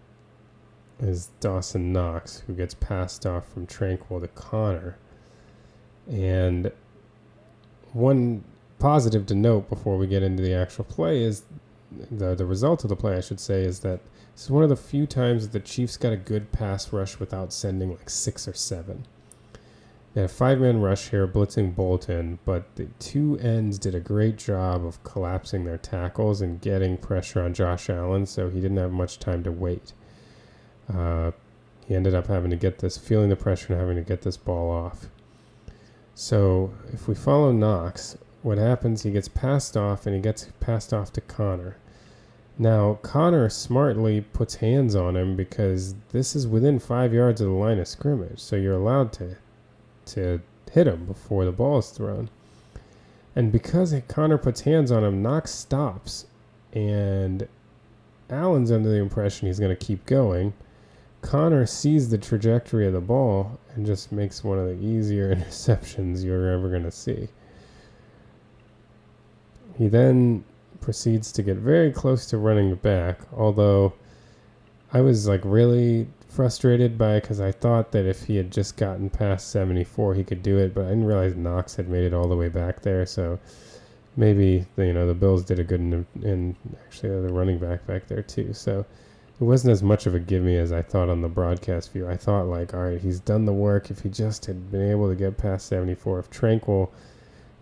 is Dawson Knox, who gets passed off from Tranquil to Connor. And one positive to note before we get into the actual play is the result of the play, I should say, is that this is one of the few times that the Chiefs got a good pass rush without sending like 6 or 7. They had a 5-man rush here, blitzing Bolton, but the 2 ends did a great job of collapsing their tackles and getting pressure on Josh Allen, so he didn't have much time to wait. He ended up feeling the pressure and having to get this ball off. So if we follow Knox, what happens, he gets passed off, and he gets passed off to Connor. Now, Connor smartly puts hands on him because this is within 5 yards of the line of scrimmage, so you're allowed to hit him before the ball is thrown. And because Connor puts hands on him, Knox stops, and Allen's under the impression he's going to keep going. Connor sees the trajectory of the ball and just makes one of the easier interceptions you're ever going to see. He then proceeds to get very close to running back, although I was really frustrated by it because I thought that if he had just gotten past 74, he could do it, but I didn't realize Knox had made it all the way back there, so maybe the Bills did a good in actually the running back there too. So it wasn't as much of a gimme as I thought on the broadcast view. I thought, like, all right, he's done the work. If he just had been able to get past 74, if Tranquil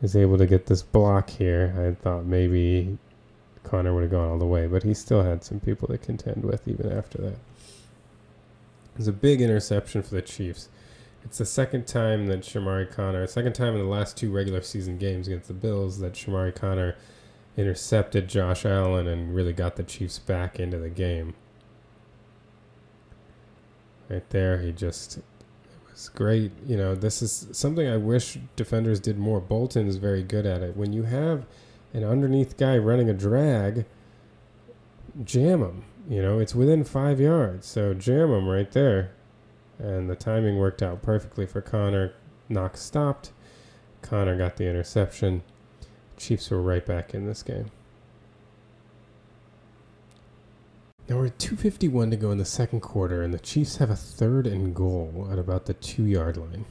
is able to get this block here, I thought maybe Connor would have gone all the way, but he still had some people to contend with even after that. It was a big interception for the Chiefs. It's the second time that second time in the last 2 regular season games against the Bills that Shamari Connor intercepted Josh Allen and really got the Chiefs back into the game. Right there, it was great. You know, this is something I wish defenders did more. Bolton is very good at it. When you have an underneath guy running a drag, jam him. You know, it's within 5 yards, so jam him right there. And the timing worked out perfectly for Connor. Knox stopped. Connor got the interception. Chiefs were right back in this game. Now we're at 2:51 to go in the second quarter, and the Chiefs have a 3rd and goal at about the 2-yard line.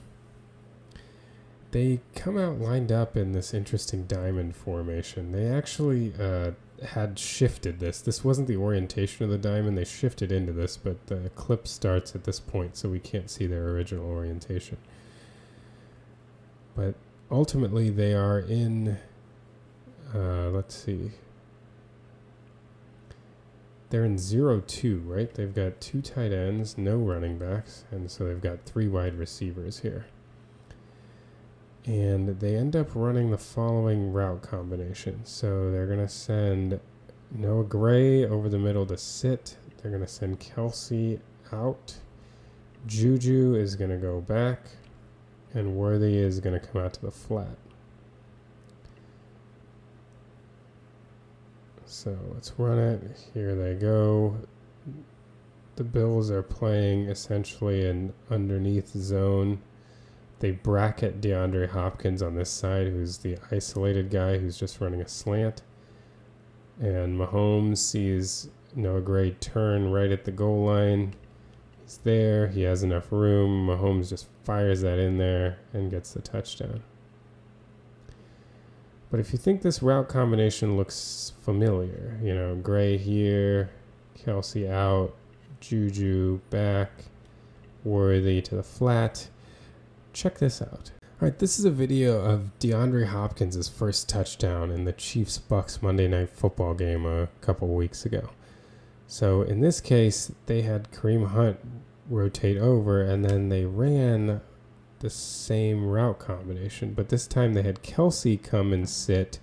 They come out lined up in this interesting diamond formation. They actually had shifted this. This wasn't the orientation of the diamond. They shifted into this, but the clip starts at this point, so we can't see their original orientation. But ultimately, they are in, let's see. They're in 0-2, right? They've got 2 tight ends, no running backs, and so they've got 3 wide receivers here. And they end up running the following route combination. So they're going to send Noah Gray over the middle to sit. They're going to send Kelsey out. Juju is going to go back. And Worthy is going to come out to the flat. So let's run it. Here they go. The Bills are playing essentially an underneath zone. They bracket DeAndre Hopkins on this side, who's the isolated guy who's just running a slant. And Mahomes sees Noah Gray turn right at the goal line. He's there. He has enough room. Mahomes just fires that in there and gets the touchdown. But if you think this route combination looks familiar, you know, Gray here, Kelsey out, Juju back, Worthy to the flat. Check this out. All right, this is a video of DeAndre Hopkins' first touchdown in the Chiefs-Bucks Monday Night Football game a couple weeks ago. So in this case, they had Kareem Hunt rotate over, and then they ran the same route combination. But this time they had Kelsey come and sit,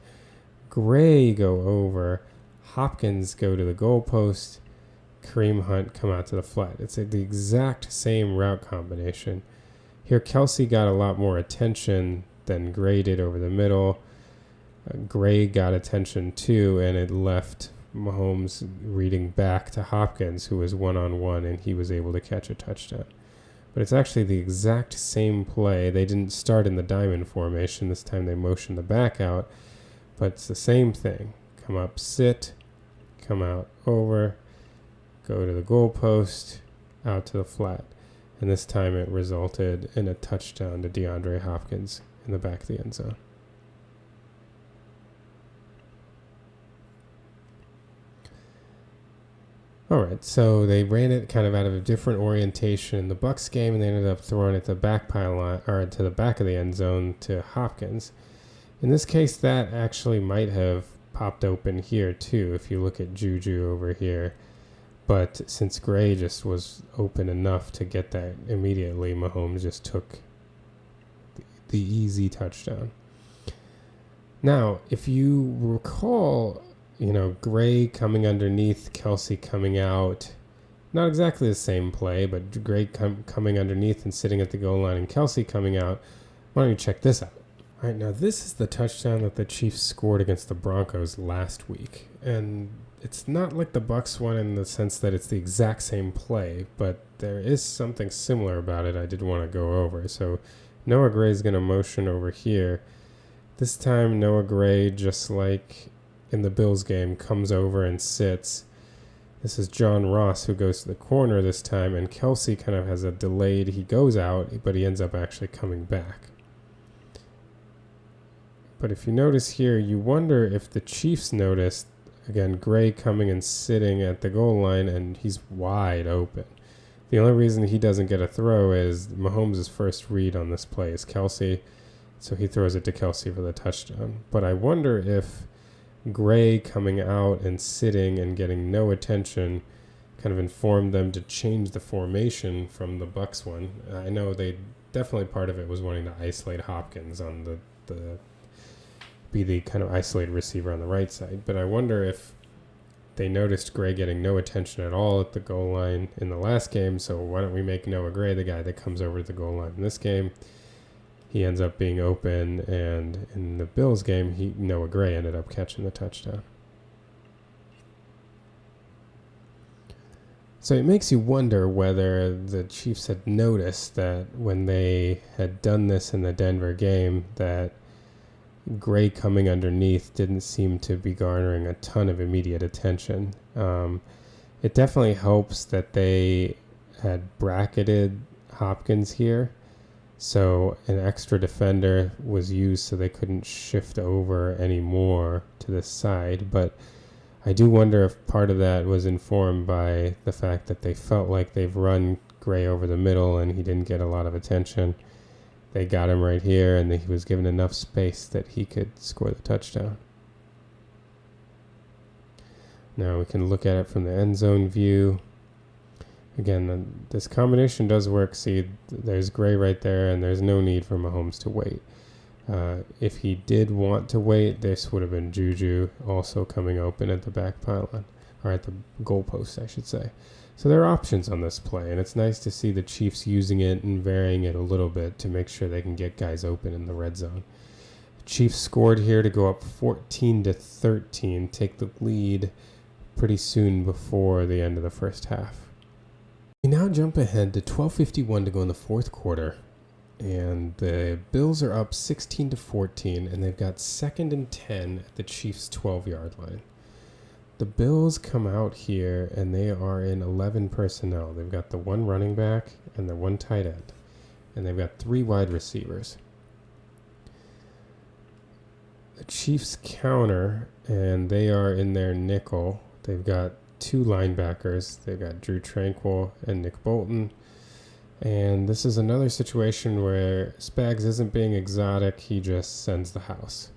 Gray go over, Hopkins go to the goalpost, Kareem Hunt come out to the flat. It's the exact same route combination. Here, Kelsey got a lot more attention than Gray did over the middle. Gray got attention too, and it left Mahomes reading back to Hopkins, who was one-on-one, and he was able to catch a touchdown. But it's actually the exact same play. They didn't start in the diamond formation. This time they motioned the back out, but it's the same thing. Come up, sit, come out, over, go to the goalpost, out to the flat. And this time it resulted in a touchdown to DeAndre Hopkins in the back of the end zone. All right, so they ran it kind of out of a different orientation in the Bucs game, and they ended up throwing it to the back pylon, or to the back of the end zone to Hopkins. In this case, that actually might have popped open here too, if you look at Juju over here. But since Gray just was open enough to get that immediately, Mahomes just took the easy touchdown. Now, if you recall, you know, Gray coming underneath, Kelsey coming out, not exactly the same play, but Gray coming underneath and sitting at the goal line and Kelsey coming out. Why don't you check this out? All right, now this is the touchdown that the Chiefs scored against the Broncos last week. And it's not like the Bucs one in the sense that it's the exact same play, but there is something similar about it I did want to go over. So Noah Gray is going to motion over here. This time Noah Gray, just like in the Bills game, comes over and sits. This is John Ross who goes to the corner this time, and Kelsey kind of has a delayed, he goes out, but he ends up actually coming back. But if you notice here, you wonder if the Chiefs noticed again, Gray coming and sitting at the goal line, and he's wide open. The only reason he doesn't get a throw is Mahomes' first read on this play is Kelce, so he throws it to Kelce for the touchdown. But I wonder if Gray coming out and sitting and getting no attention kind of informed them to change the formation from the Bucs one. I know they definitely, part of it was wanting to isolate Hopkins on the be the kind of isolated receiver on the right side. But I wonder if they noticed Gray getting no attention at all at the goal line in the last game, so why don't we make Noah Gray the guy that comes over to the goal line in this game? He ends up being open, and in the Bills game, Noah Gray ended up catching the touchdown. So it makes you wonder whether the Chiefs had noticed that when they had done this in the Denver game, that Gray coming underneath didn't seem to be garnering a ton of immediate attention. It definitely helps that they had bracketed Hopkins here, so an extra defender was used so they couldn't shift over anymore to this side. But I do wonder if part of that was informed by the fact that they felt like they've run Gray over the middle and he didn't get a lot of attention. They got him right here, and he was given enough space that he could score the touchdown. Now we can look at it from the end zone view. Again, this combination does work. See, there's Gray right there, and there's no need for Mahomes to wait. If he did want to wait, this would have been Juju also coming open at the back pylon, or at the goalpost, I should say. So there are options on this play, and it's nice to see the Chiefs using it and varying it a little bit to make sure they can get guys open in the red zone. The Chiefs scored here to go up 14-13, take the lead pretty soon before the end of the first half. We now jump ahead to 12:51 to go in the fourth quarter, and the Bills are up 16-14, and they've got 2nd and 10 at the Chiefs' 12-yard line. The Bills come out here, and they are in 11 personnel. They've got the one running back and the one tight end, and they've got 3 wide receivers. The Chiefs counter, and they are in their nickel. They've got 2 linebackers. They've got Drew Tranquil and Nick Bolton. And this is another situation where Spags isn't being exotic. He just sends the house.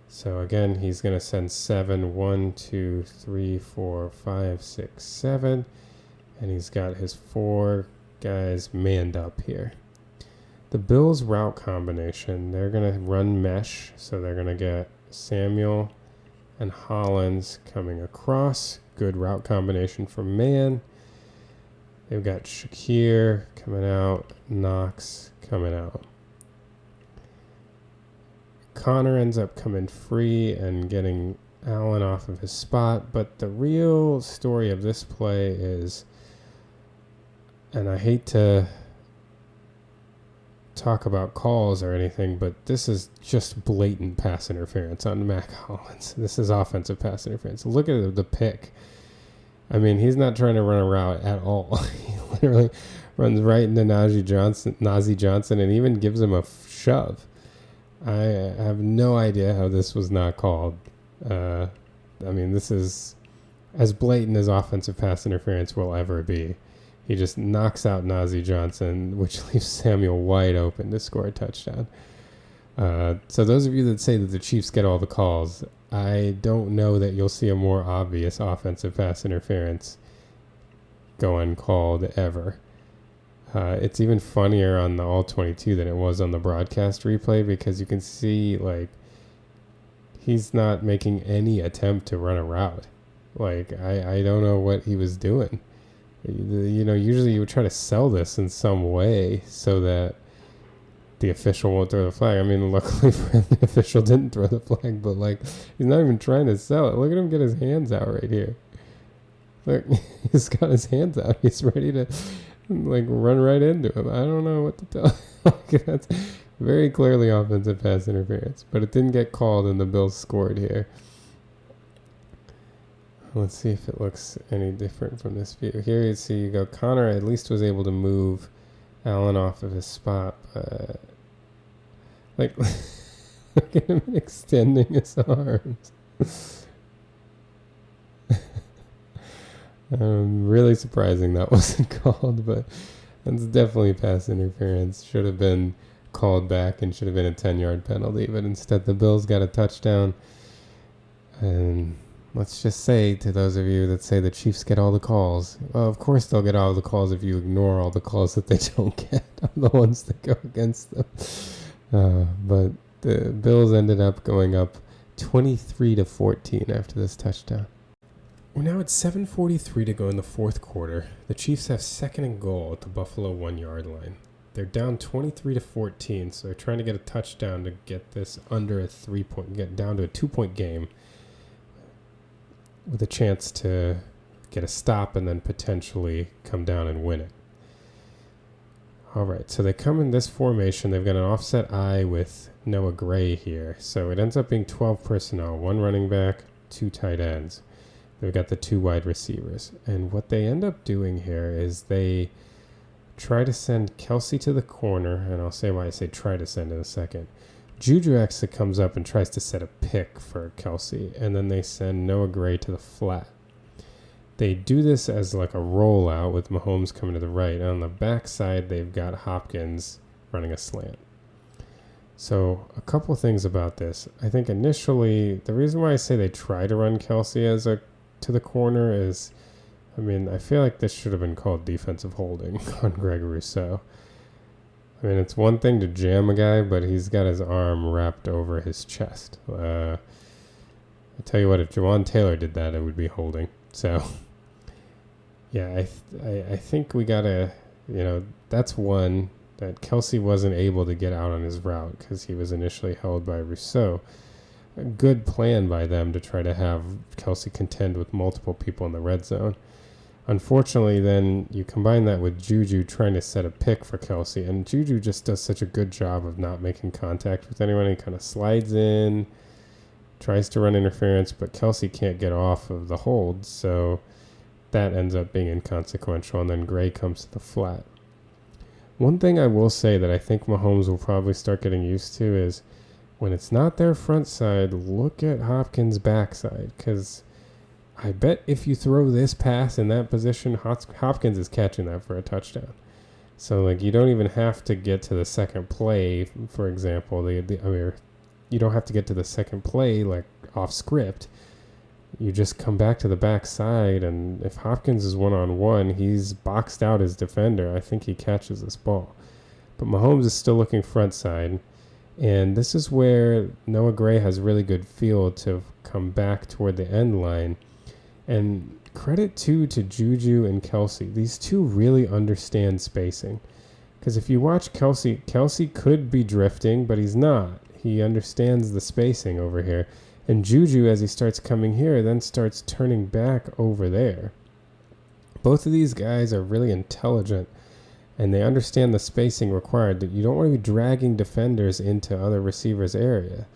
So again, he's going to send 7, 1, 2, 3, 4, 5, 6, 7. And he's got his 4 guys manned up here. The Bills route combination, they're going to run mesh. So they're going to get Samuel and Hollins coming across. Good route combination for man. They've got Shakir coming out, Knox coming out. Connor ends up coming free and getting Allen off of his spot, but the real story of this play is, and I hate to talk about calls or anything, but this is just blatant pass interference on Mac Hollins. This is offensive pass interference. Look at the pick. I mean, he's not trying to run a route at all. He literally runs right into Najee Johnson and even gives him a shove. I have no idea how this was not called. I mean, this is as blatant as offensive pass interference will ever be. He just knocks out Najee Johnson, which leaves Samuel wide open to score a touchdown. So those of you that say that the Chiefs get all the calls, I don't know that you'll see a more obvious offensive pass interference go uncalled ever. It's even funnier on the All-22 than it was on the broadcast replay, because you can see, like, he's not making any attempt to run a route. Like, I don't know what he was doing. You know, usually you would try to sell this in some way so that the official won't throw the flag. I mean, luckily for him, the official didn't throw the flag, but, like, he's not even trying to sell it. Look at him get his hands out right here. Look, he's got his hands out. He's ready to, like, run right into him. I don't know what to tell. Like, that's very clearly offensive pass interference, but it didn't get called, and the Bills scored here. Let's see if it looks any different from this view. Here you see you go. Connor at least was able to move Allen off of his spot. Look at him extending his arms. Really surprising that wasn't called, but that's definitely pass interference. Should have been called back and should have been a 10-yard penalty, but instead the Bills got a touchdown. And let's just say to those of you that say the Chiefs get all the calls, well, of course they'll get all the calls if you ignore all the calls that they don't get on the ones that go against them. But the Bills ended up going up 23-14 after this touchdown. We're now at 7:43 to go in the fourth quarter. The Chiefs have second and goal at the Buffalo 1-yard line. They're down 23-14, so they're trying to get a touchdown to get this under a 3-point, get down to a 2-point game with a chance to get a stop and then potentially come down and win it. All right, so they come in this formation. They've got an offset I with Noah Gray here. So it ends up being 12 personnel, 1 running back, 2 tight ends. They've got the 2 wide receivers. And what they end up doing here is they try to send Kelsey to the corner, and I'll say why I say try to send in a second. Juju actually comes up and tries to set a pick for Kelsey, and then they send Noah Gray to the flat. They do this as like a rollout with Mahomes coming to the right. And on the backside, they've got Hopkins running a slant. So a couple things about this. I think initially, the reason why I say they try to run Kelsey to the corner is, I feel like this should have been called defensive holding on Greg Rousseau. It's one thing to jam a guy, but he's got his arm wrapped over his chest. I tell you what, if Jawan Taylor did that, it would be holding. So, yeah, I think we gotta, that's one, that Kelsey wasn't able to get out on his route because he was initially held by Rousseau. A good plan by them to try to have Kelsey contend with multiple people in the red zone. Unfortunately, then you combine that with Juju trying to set a pick for Kelsey, and Juju just does such a good job of not making contact with anyone. He kind of slides in, tries to run interference, but Kelsey can't get off of the hold, so that ends up being inconsequential, and then Gray comes to the flat. One thing I will say that I think Mahomes will probably start getting used to is when it's not their front side, look at Hopkins' backside, because I bet if you throw this pass in that position, Hopkins is catching that for a touchdown. So, you don't even have to get to the second play, for example. You don't have to get to the second play, off script. You just come back to the backside, and if Hopkins is one-on-one, he's boxed out his defender. I think he catches this ball. But Mahomes is still looking front side, and this is where Noah Gray has really good feel to come back toward the end line. And credit, too, to Juju and Kelsey. These two really understand spacing. Because if you watch Kelsey could be drifting, but he's not. He understands the spacing over here. And Juju, as he starts coming here, then starts turning back over there. Both of these guys are really intelligent, and they understand the spacing required. That you don't want to be dragging defenders into other receivers' area.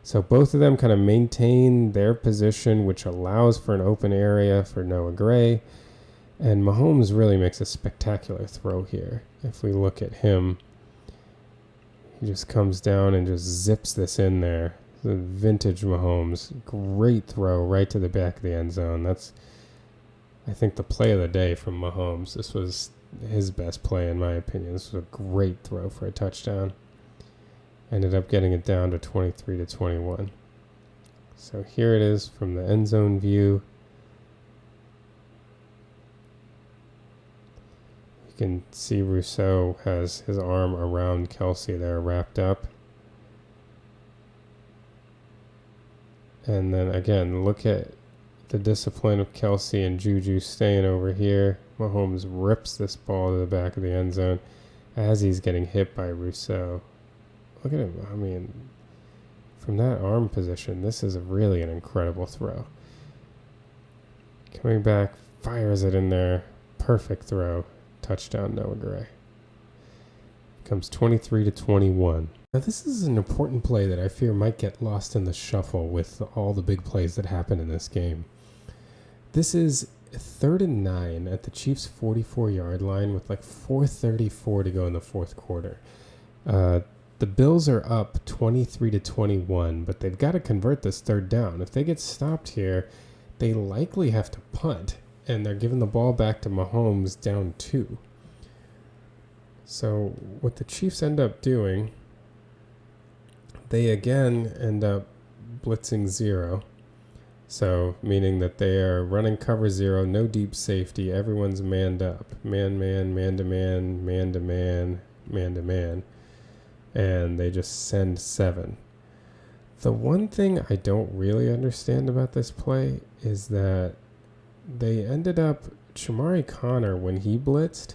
So both of them kind of maintain their position, which allows for an open area for Noah Gray. And Mahomes really makes a spectacular throw here. If we look at him, he just comes down and just zips this in there. The vintage Mahomes. Great throw right to the back of the end zone. That's, I think, the play of the day from Mahomes. This was his best play, in my opinion. This was a great throw for a touchdown. Ended up getting it down to 23-21. So here it is from the end zone view. You can see Rousseau has his arm around Kelsey there, wrapped up. And then again, look at the discipline of Kelsey and Juju staying over here. Mahomes rips this ball to the back of the end zone as he's getting hit by Rousseau. Look at him. From that arm position, this is really an incredible throw. Coming back, fires it in there. Perfect throw. Touchdown, Noah Gray. Comes 23-21. Now, this is an important play that I fear might get lost in the shuffle with all the big plays that happen in this game. This is 3rd and 9 at the Chiefs' 44-yard line with 4:34 to go in the fourth quarter. The Bills are up 23-21, but they've got to convert this third down. If they get stopped here, they likely have to punt. and they're giving the ball back to Mahomes down 2. So what the Chiefs end up doing, they again end up blitzing 0. So meaning that they are running cover 0, no deep safety. Everyone's manned up. Man, man-to-man, man-to-man, man-to-man. And they just send 7. The one thing I don't really understand about this play is that they ended up, Shamari Connor, when he blitzed,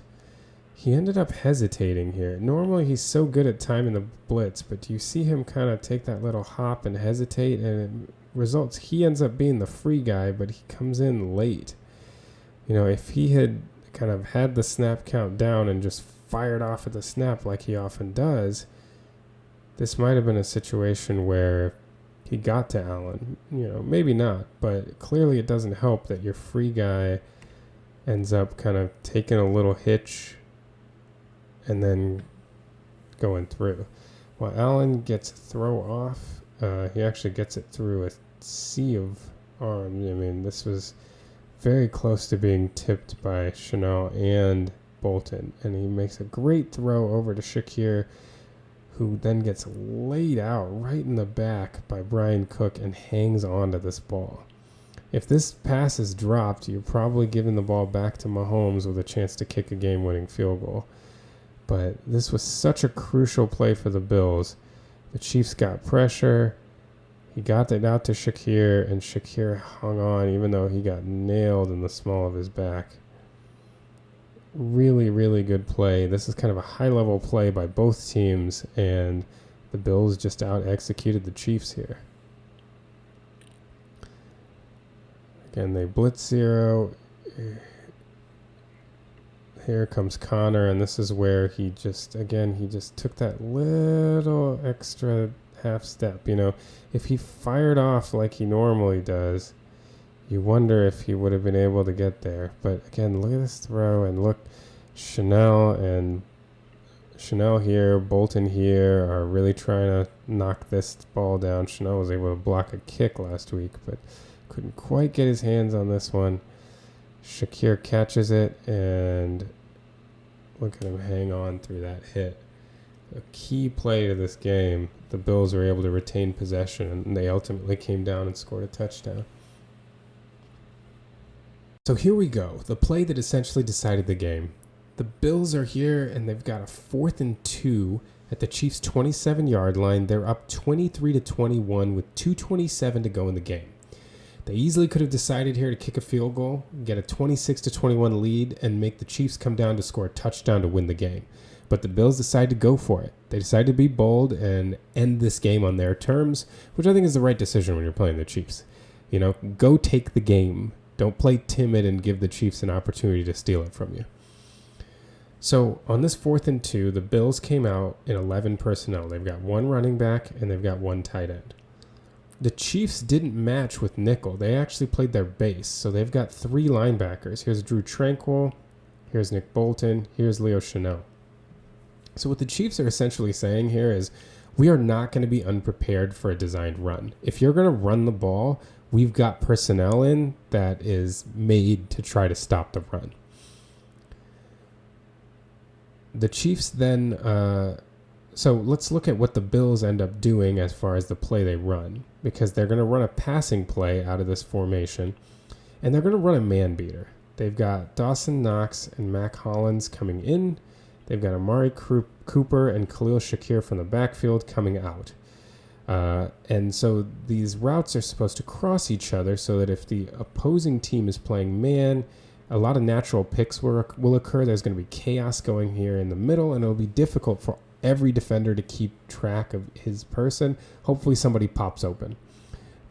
he ended up hesitating here. Normally he's so good at timing the blitz, but do you see him kind of take that little hop and hesitate, and it results he ends up being the free guy, but he comes in late. You know, if he had kind of had the snap count down and just fired off at the snap like he often does, this might have been a situation where he got to Allen. You know, maybe not, but clearly it doesn't help that your free guy ends up kind of taking a little hitch and then going through. Well, Allen gets a throw off. He actually gets it through a sea of arms. I mean, this was very close to being tipped by Chanel and Bolton. And he makes a great throw over to Shakir, who then gets laid out right in the back by Brian Cook and hangs on to this ball. If this pass is dropped, you're probably giving the ball back to Mahomes with a chance to kick a game-winning field goal. But this was such a crucial play for the Bills. The Chiefs got pressure. He got it out to Shakir, and Shakir hung on even though he got nailed in the small of his back. Really, really good play. This is kind of a high-level play by both teams, and the Bills just out-executed the Chiefs here. Again, they blitz 0. Here comes Connor, and this is where he just took that little extra half step. You know, if he fired off like he normally does, you wonder if he would have been able to get there. But again, look at this throw, and look, Chanel here, Bolton here are really trying to knock this ball down. Chanel was able to block a kick last week, but couldn't quite get his hands on this one. Shakir catches it, and look at him hang on through that hit. A key play to this game. The Bills were able to retain possession, and they ultimately came down and scored a touchdown. So here we go, the play that essentially decided the game. The Bills are here, and they've got a 4th and 2 at the Chiefs' 27-yard line. They're up 23-21 with 2:27 to go in the game. They easily could have decided here to kick a field goal, get a 26-21 lead, and make the Chiefs come down to score a touchdown to win the game. But the Bills decided to go for it. They decided to be bold and end this game on their terms, which I think is the right decision when you're playing the Chiefs. You know, go take the game. Don't play timid and give the Chiefs an opportunity to steal it from you. So on this 4th and 2, the Bills came out in 11 personnel. They've got 1 running back and they've got 1 tight end. The Chiefs didn't match with nickel. They actually played their base. So they've got 3 linebackers. Here's Drew Tranquil. Here's Nick Bolton. Here's Leo Chanel. So what the Chiefs are essentially saying here is, we are not going to be unprepared for a designed run. If you're going to run the ball, we've got personnel in that is made to try to stop the run. The Chiefs then, so let's look at what the Bills end up doing as far as the play they run, because they're going to run a passing play out of this formation, and they're going to run a man beater. They've got Dawson Knox and Mac Hollins coming in. They've got Amari Cooper and Khalil Shakir from the backfield coming out. And so these routes are supposed to cross each other so that if the opposing team is playing man, a lot of natural picks will occur. There's going to be chaos going here in the middle, and it'll be difficult for every defender to keep track of his person. Hopefully somebody pops open.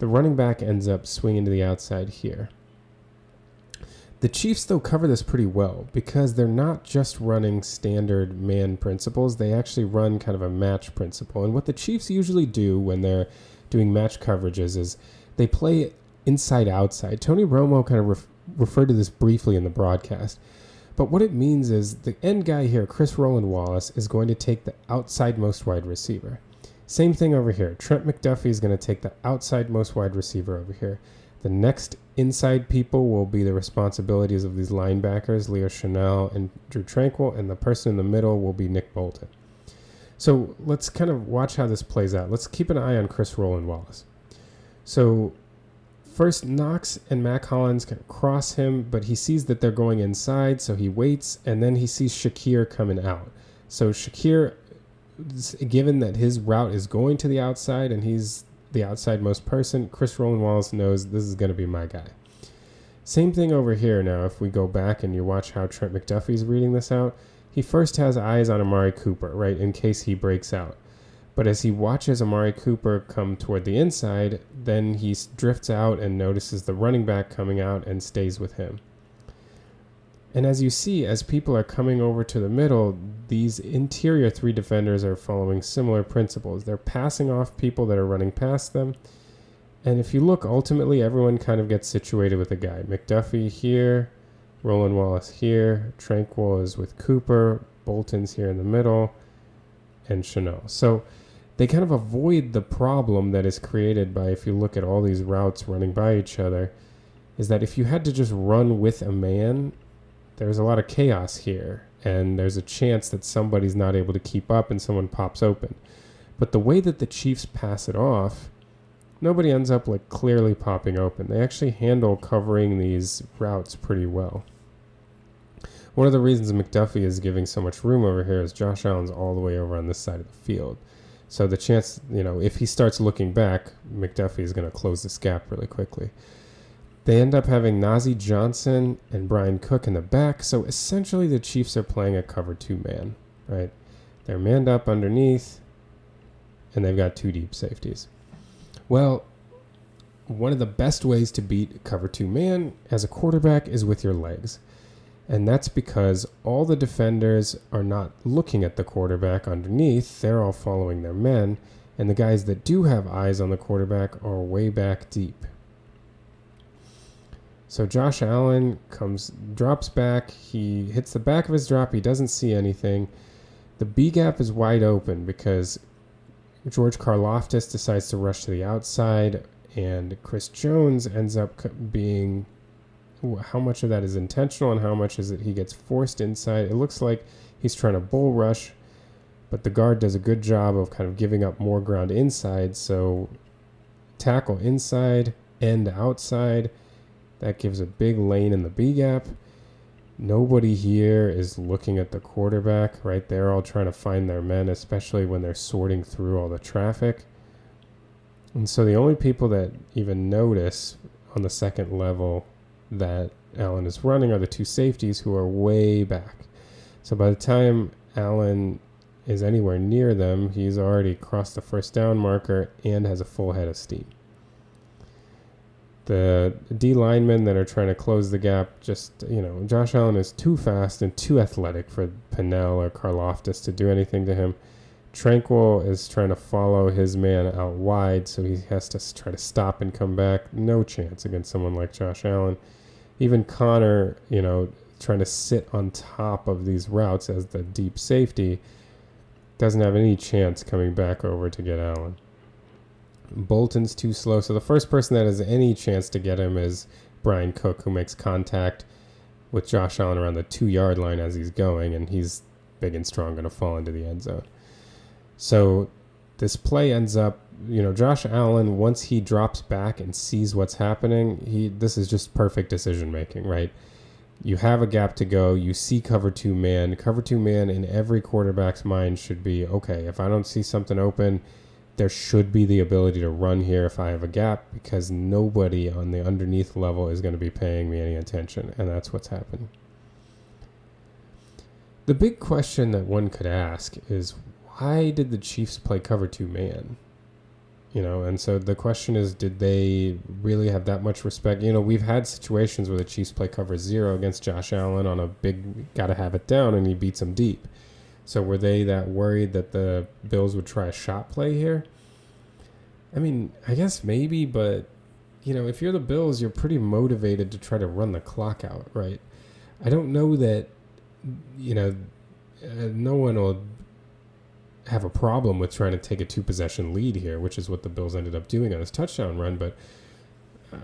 The running back ends up swinging to the outside here. The Chiefs, though, cover this pretty well because they're not just running standard man principles. They actually run kind of a match principle. And what the Chiefs usually do when they're doing match coverages is they play inside-outside. Tony Romo kind of referred to this briefly in the broadcast. But what it means is the end guy here, Chris Roland Wallace, is going to take the outside-most wide receiver. Same thing over here. Trent McDuffie is going to take the outside-most wide receiver over here. The next inside people will be the responsibilities of these linebackers, Leo Chanel and Drew Tranquil, and the person in the middle will be Nick Bolton. So let's kind of watch how this plays out. Let's keep an eye on Chris Roland Wallace. So first, Knox and Mac Hollins kind of cross him, but he sees that they're going inside, so he waits, and then he sees Shakir coming out. So Shakir, given that his route is going to the outside and he's the outside-most person, Chris Roland Wallace knows this is going to be my guy. Same thing over here now. If we go back and you watch how Trent McDuffie's reading this out, he first has eyes on Amari Cooper, right, in case he breaks out. But as he watches Amari Cooper come toward the inside, then he drifts out and notices the running back coming out and stays with him. And as you see, as people are coming over to the middle, these interior three defenders are following similar principles. They're passing off people that are running past them. And if you look, ultimately, everyone kind of gets situated with a guy. McDuffie here, Roland Wallace here, Tranquil is with Cooper, Bolton's here in the middle, and Chanel. So they kind of avoid the problem that is created by, if you look at all these routes running by each other, is that if you had to just run with a man, there's a lot of chaos here, and there's a chance that somebody's not able to keep up and someone pops open. But the way that the Chiefs pass it off, nobody ends up like clearly popping open. They actually handle covering these routes pretty well. One of the reasons McDuffie is giving so much room over here is Josh Allen's all the way over on this side of the field. So the chance, if he starts looking back, McDuffie is going to close this gap really quickly. They end up having Najee Johnson and Brian Cook in the back. So essentially the Chiefs are playing a cover two man, right? They're manned up underneath, and they've got two deep safeties. Well, one of the best ways to beat cover two man as a quarterback is with your legs. And that's because all the defenders are not looking at the quarterback underneath. They're all following their men. And the guys that do have eyes on the quarterback are way back deep. So Josh Allen drops back. He hits the back of his drop. He doesn't see anything. The B gap is wide open because George Karlaftis decides to rush to the outside, and Chris Jones ends up being, how much of that is intentional and how much is it he gets forced inside. It looks like he's trying to bull rush, but the guard does a good job of kind of giving up more ground inside. So tackle inside, end outside. That gives a big lane in the B gap. Nobody here is looking at the quarterback, right? They're all trying to find their men, especially when they're sorting through all the traffic. And so the only people that even notice on the second level that Allen is running are the two safeties who are way back. So by the time Allen is anywhere near them, he's already crossed the first down marker and has a full head of steam. The D linemen that are trying to close the gap, Josh Allen is too fast and too athletic for Pennell or Karlaftis to do anything to him. Tranquil is trying to follow his man out wide, so he has to try to stop and come back. No chance against someone like Josh Allen. Even Connor, trying to sit on top of these routes as the deep safety, doesn't have any chance coming back over to get Allen. Bolton's too slow, so the first person that has any chance to get him is Brian Cook, who makes contact with Josh Allen around the 2-yard line as he's going, and he's big and strong, going to fall into the end zone. So this play ends up, Josh Allen, once he drops back and sees what's happening, this is just perfect decision making, right? You have a gap to go, you see cover two man. Cover two man in every quarterback's mind should be, okay, if I don't see something open, there should be the ability to run here if I have a gap, because nobody on the underneath level is going to be paying me any attention, and that's what's happening. The big question that one could ask is, why did the Chiefs play cover two man? And so the question is, did they really have that much respect? We've had situations where the Chiefs play cover zero against Josh Allen on a big, gotta have it down, and he beats them deep. So were they that worried that the Bills would try a shot play here? I mean, I guess maybe, but, if you're the Bills, you're pretty motivated to try to run the clock out, right? I don't know that, no one will have a problem with trying to take a 2-possession lead here, which is what the Bills ended up doing on this touchdown run. But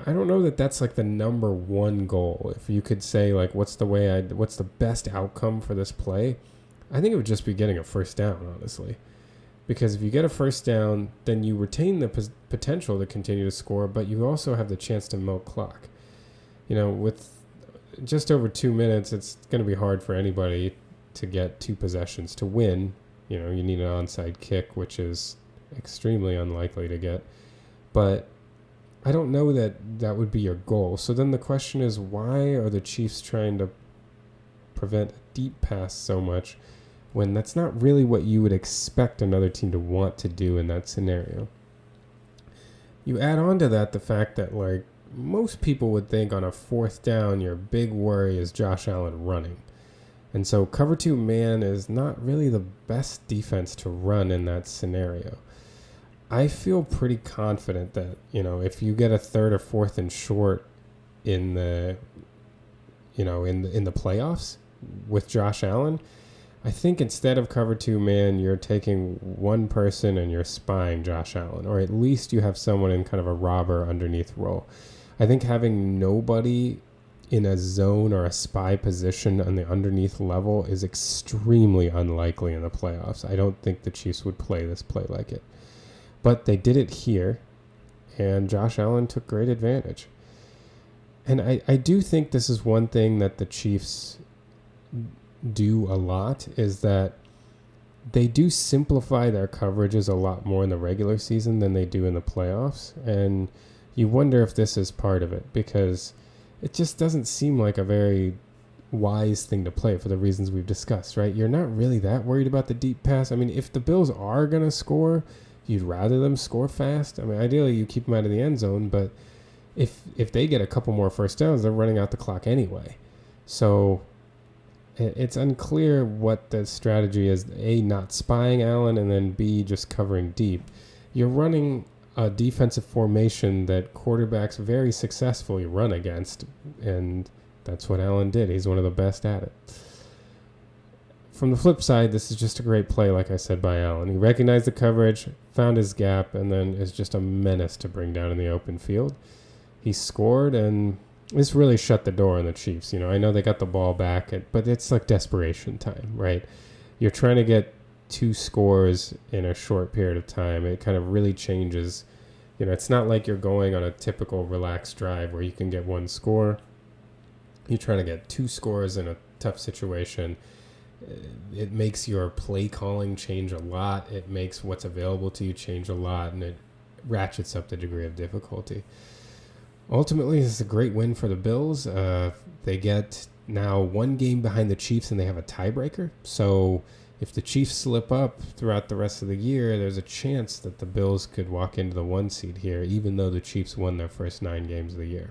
I don't know that that's like the number one goal. If you could say like, what's the best outcome for this play? I think it would just be getting a first down, honestly. Because if you get a first down, then you retain the potential to continue to score, but you also have the chance to milk clock. With just over 2 minutes, it's going to be hard for anybody to get 2 possessions to win. You need an onside kick, which is extremely unlikely to get. But I don't know that would be your goal. So then the question is, why are the Chiefs trying to prevent a deep pass so much when that's not really what you would expect another team to want to do in that scenario? You add on to that the fact that, like, most people would think on a fourth down, your big worry is Josh Allen running. And so cover 2 man is not really the best defense to run in that scenario. I feel pretty confident that, if you get a 3rd or 4th and short in the playoffs with Josh Allen, I think instead of cover 2 man, you're taking one person and you're spying Josh Allen, or at least you have someone in kind of a robber underneath role. I think having nobody in a zone or a spy position on the underneath level is extremely unlikely in the playoffs. I don't think the Chiefs would play this play like it. But they did it here, and Josh Allen took great advantage. And I do think this is one thing that the Chiefs do a lot, is that they do simplify their coverages a lot more in the regular season than they do in the playoffs. And you wonder if this is part of it, because it just doesn't seem like a very wise thing to play for the reasons we've discussed, right? You're not really that worried about the deep pass. I mean, if the Bills are going to score, you'd rather them score fast. I mean, ideally you keep them out of the end zone, but if they get a couple more first downs, they're running out the clock anyway. So it's unclear what the strategy is. A, not spying Allen, and then B, just covering deep. You're running a defensive formation that quarterbacks very successfully run against, and that's what Allen did. He's one of the best at it. From the flip side, this is just a great play, like I said, by Allen. He recognized the coverage, found his gap, and then is just a menace to bring down in the open field. He scored, and this really shut the door on the Chiefs. I know they got the ball back, but it's like desperation time, right? You're trying to get 2 scores in a short period of time. It kind of really changes. It's not like you're going on a typical relaxed drive where you can get 1 score. You're trying to get 2 scores in a tough situation. It makes your play calling change a lot. It makes what's available to you change a lot, and it ratchets up the degree of difficulty. Ultimately, this is a great win for the Bills. They get now 1 game behind the Chiefs, and they have a tiebreaker. So if the Chiefs slip up throughout the rest of the year, there's a chance that the Bills could walk into the 1 seed here, even though the Chiefs won their first 9 games of the year.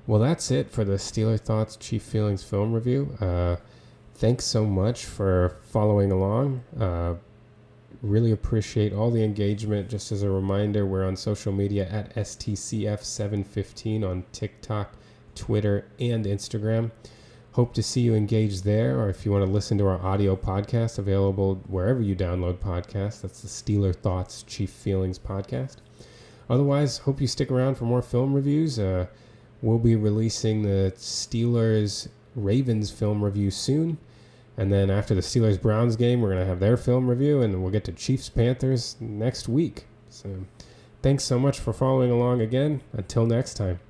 Well, that's it for the Steeler Thoughts Chief Feelings film review. Thanks so much for following along. Really appreciate all the engagement. Just as a reminder, we're on social media at STCF715 on TikTok, Twitter, and Instagram. Hope to see you engaged there, or if you want to listen to our audio podcast, available wherever you download podcasts. That's the Steeler Thoughts Chief Feelings podcast. Otherwise, hope you stick around for more film reviews. We'll be releasing the Steelers-Ravens film review soon. And then after the Steelers-Browns game, we're going to have their film review, and we'll get to Chiefs-Panthers next week. So thanks so much for following along again. Until next time.